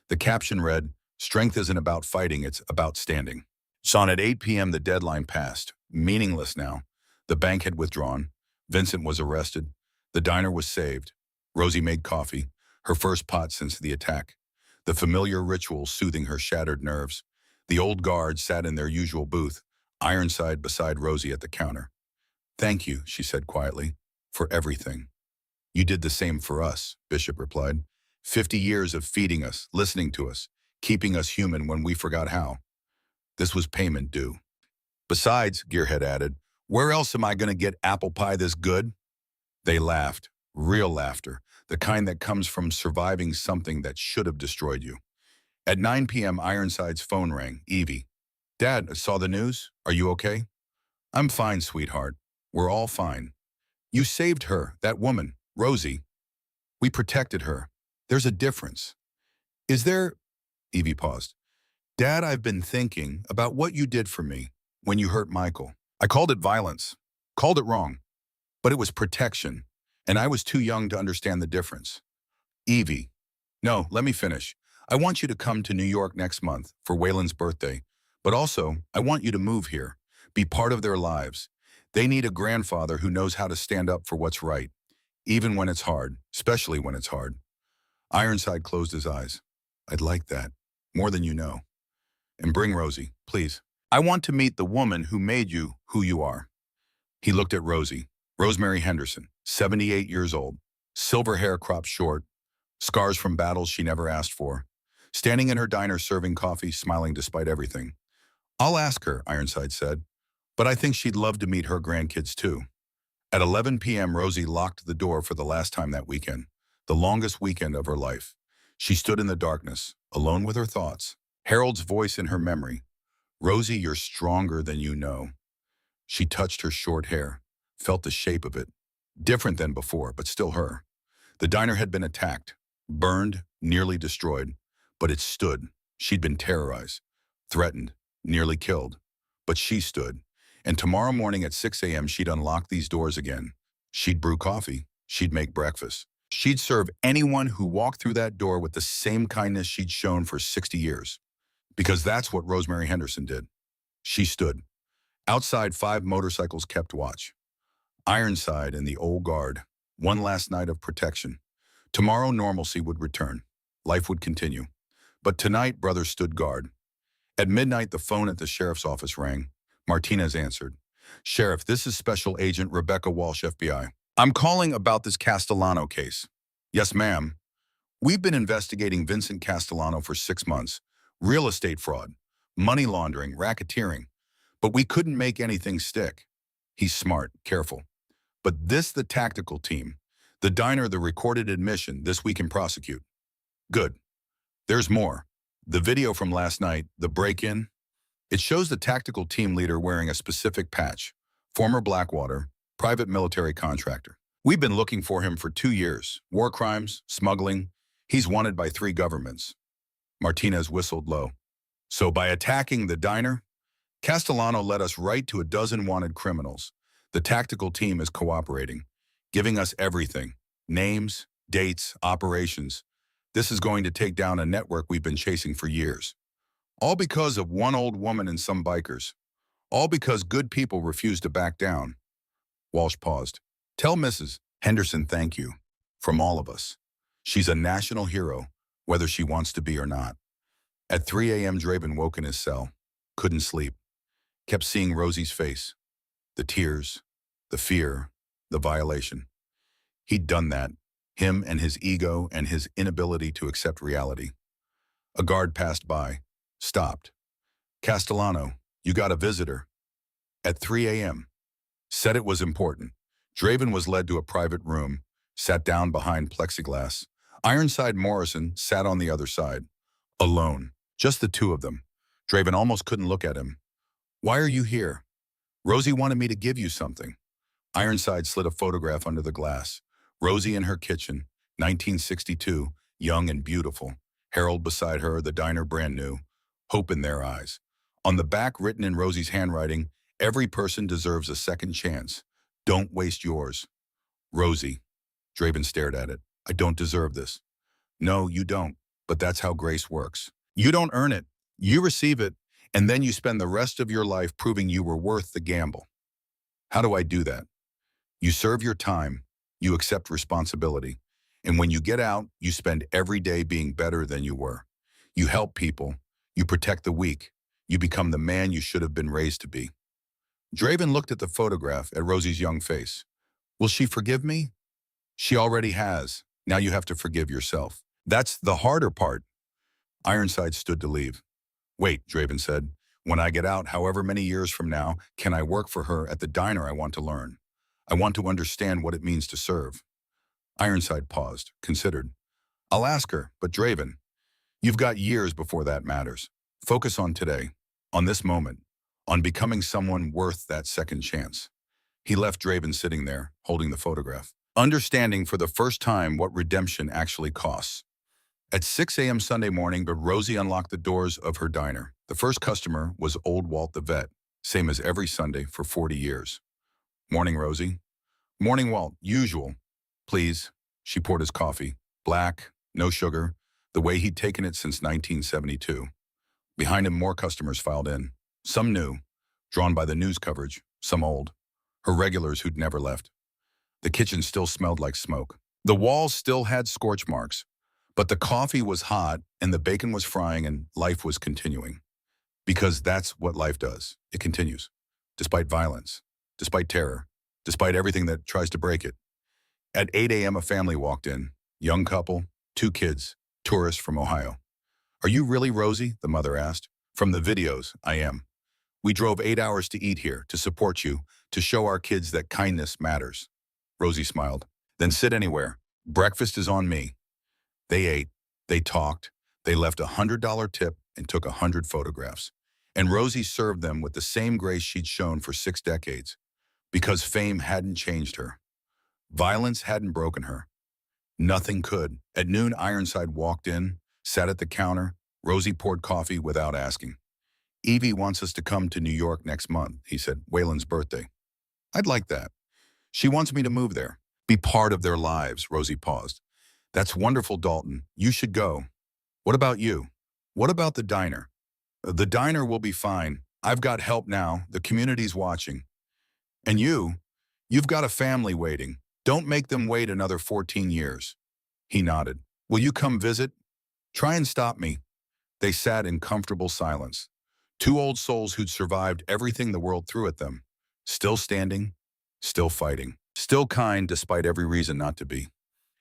The caption read, "Strength isn't about fighting, it's about standing." So at 8 p.m. the deadline passed, meaningless now. The bank had withdrawn. Vincent was arrested. The diner was saved. Rosie made coffee, her first pot since the attack. The familiar ritual soothing her shattered nerves. The old guard sat in their usual booth, Ironside beside Rosie at the counter. "Thank you," she said quietly, "for everything." "You did the same for us," Bishop replied. 50 years of feeding us, listening to us, keeping us human when we forgot how. This was payment due. "Besides," Gearhead added, "where else am I going to get apple pie this good?" They laughed, real laughter, the kind that comes from surviving something that should have destroyed you. At 9 p.m., Ironside's phone rang. "Evie." "Dad, I saw the news. Are you okay?" "I'm fine, sweetheart. We're all fine. You saved her, that woman, Rosie. We protected her. There's a difference." "Is there?" Evie paused. "Dad, I've been thinking about what you did for me when you hurt Michael. I called it violence. Called it wrong. But it was protection, and I was too young to understand the difference." "Evie." "No, let me finish. I want you to come to New York next month for Waylon's birthday. But also, I want you to move here, be part of their lives. They need a grandfather who knows how to stand up for what's right, even when it's hard, especially when it's hard." Ironside closed his eyes. "I'd like that, more than you know. And bring Rosie, please. I want to meet the woman who made you who you are." He looked at Rosie, Rosemary Henderson, 78 years old, silver hair cropped short, scars from battles she never asked for, standing in her diner serving coffee, smiling despite everything. "I'll ask her," Ironside said, "but I think she'd love to meet her grandkids too." At 11 p.m., Rosie locked the door for the last time that weekend, the longest weekend of her life. She stood in the darkness, alone with her thoughts, Harold's voice in her memory. "Rosie, you're stronger than you know." She touched her short hair, felt the shape of it. Different than before, but still her. The diner had been attacked, burned, nearly destroyed. But it stood. She'd been terrorized, threatened, nearly killed. But she stood. And tomorrow morning at 6 a.m. she'd unlock these doors again. She'd brew coffee. She'd make breakfast. She'd serve anyone who walked through that door with the same kindness she'd shown for 60 years. Because that's what Rosemary Henderson did. She stood. Outside, 5 motorcycles kept watch. Ironside and the old guard. One last night of protection. Tomorrow normalcy would return. Life would continue. But tonight, brothers stood guard. At midnight, the phone at the sheriff's office rang. Martinez answered. "Sheriff, this is Special Agent Rebecca Walsh, FBI. I'm calling about this Castellano case." "Yes, ma'am. We've been investigating Vincent Castellano for 6 months. Real estate fraud, money laundering, racketeering. But we couldn't make anything stick. He's smart, careful. But this, the tactical team, the diner, the recorded admission, this we can prosecute." "Good. There's more. The video from last night, the break-in, it shows the tactical team leader wearing a specific patch. Former Blackwater, private military contractor. We've been looking for him for 2 years. War crimes, smuggling. He's wanted by 3 governments." Martinez whistled low. "So by attacking the diner, Castellano led us right to a dozen wanted criminals. The tactical team is cooperating, giving us everything. Names, dates, operations. This is going to take down a network we've been chasing for years. All because of one old woman and some bikers. All because good people refuse to back down." Walsh paused. "Tell Mrs. Henderson thank you. From all of us. She's a national hero, whether she wants to be or not." At 3 a.m. Draven woke in his cell. Couldn't sleep. Kept seeing Rosie's face. The tears, the fear, the violation. He'd done that. Him and his ego and his inability to accept reality. A guard passed by. Stopped. "Castellano, you got a visitor." At 3 a.m. Said it was important. Draven was led to a private room, sat down behind plexiglass. Ironside Morrison sat on the other side. Alone. Just the 2 of them. Draven almost couldn't look at him. "Why are you here?" "Rosie wanted me to give you something." Ironside slid a photograph under the glass. Rosie in her kitchen, 1962, young and beautiful. Harold beside her, the diner brand new. Hope in their eyes. On the back, written in Rosie's handwriting, "Every person deserves a second chance. Don't waste yours." "Rosie." Draven stared at it. "I don't deserve this." "No, you don't. But that's how grace works. You don't earn it. You receive it, and then you spend the rest of your life proving you were worth the gamble." "How do I do that?" "You serve your time. You accept responsibility. And when you get out, you spend every day being better than you were. You help people. You protect the weak. You become the man you should have been raised to be." Draven looked at the photograph, at Rosie's young face. "Will she forgive me?" "She already has. Now you have to forgive yourself. That's the harder part." Ironside stood to leave. "Wait," Draven said. "When I get out, however many years from now, can I work for her at the diner? I want to learn. I want to understand what it means to serve." Ironside paused, considered. "I'll ask her, but Draven, you've got years before that matters. Focus on today, on this moment, on becoming someone worth that second chance." He left Draven sitting there, holding the photograph, understanding for the first time what redemption actually costs. At 6 a.m. Sunday morning, but Rosie unlocked the doors of her diner. The first customer was old Walt the vet, same as every Sunday for 40 years. "Morning, Rosie." "Morning, Walt. Usual." "Please." She poured his coffee. Black, no sugar, the way he'd taken it since 1972. Behind him, more customers filed in. Some new, drawn by the news coverage, some old. Her regulars who'd never left. The kitchen still smelled like smoke. The walls still had scorch marks. But the coffee was hot, and the bacon was frying, and life was continuing. Because that's what life does. It continues. Despite violence, despite terror, despite everything that tries to break it. At 8 a.m. a family walked in. Young couple, 2 kids, tourists from Ohio. "Are you really Rosie?" the mother asked. "From the videos, I am. We drove 8 hours to eat here, to support you, to show our kids that kindness matters." Rosie smiled. "Then sit anywhere. Breakfast is on me." They ate, they talked, they left a $100 tip and took 100 photographs. And Rosie served them with the same grace she'd shown for 6 decades. Because fame hadn't changed her. Violence hadn't broken her. Nothing could. At noon, Ironside walked in, Sat at the counter. Rosie poured coffee without asking. Evie wants us to come to New York next month, he said. Waylon's birthday. I'd like that. She wants me to move there. Be part of their lives, Rosie paused. That's wonderful, Dalton. You should go. What about you? What about the diner? The diner will be fine. I've got help now. The community's watching. And you've got a family waiting. Don't make them wait another 14 years. He nodded. Will you come visit? Try and stop me. They sat in comfortable silence. Two old souls who'd survived everything the world threw at them. Still standing, still fighting, still kind despite every reason not to be.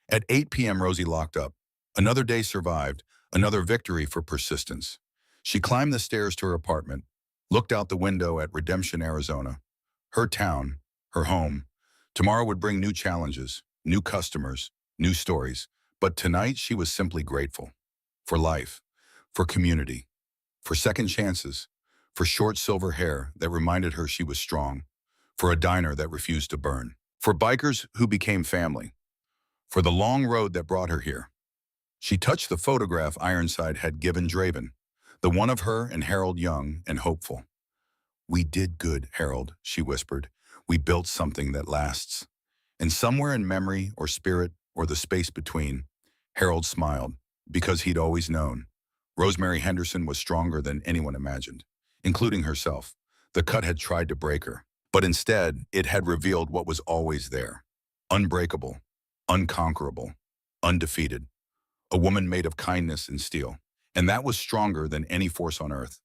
At 8 p.m. Rosie locked up. Another day survived, another victory for persistence. She climbed the stairs to her apartment, looked out the window at Redemption, Arizona. Her town, her home. Tomorrow would bring new challenges, new customers, new stories. But tonight she was simply grateful. For life, for community, for second chances, for short silver hair that reminded her she was strong, for a diner that refused to burn, for bikers who became family, for the long road that brought her here. She touched the photograph Ironside had given Draven, the one of her and Harold young and hopeful. We did good, Harold, she whispered. We built something that lasts. And somewhere in memory or spirit or the space between, Harold smiled, because he'd always known. Rosemary Henderson was stronger than anyone imagined, including herself. The cut had tried to break her, but instead it had revealed what was always there. Unbreakable, unconquerable, undefeated. A woman made of kindness and steel. And that was stronger than any force on earth.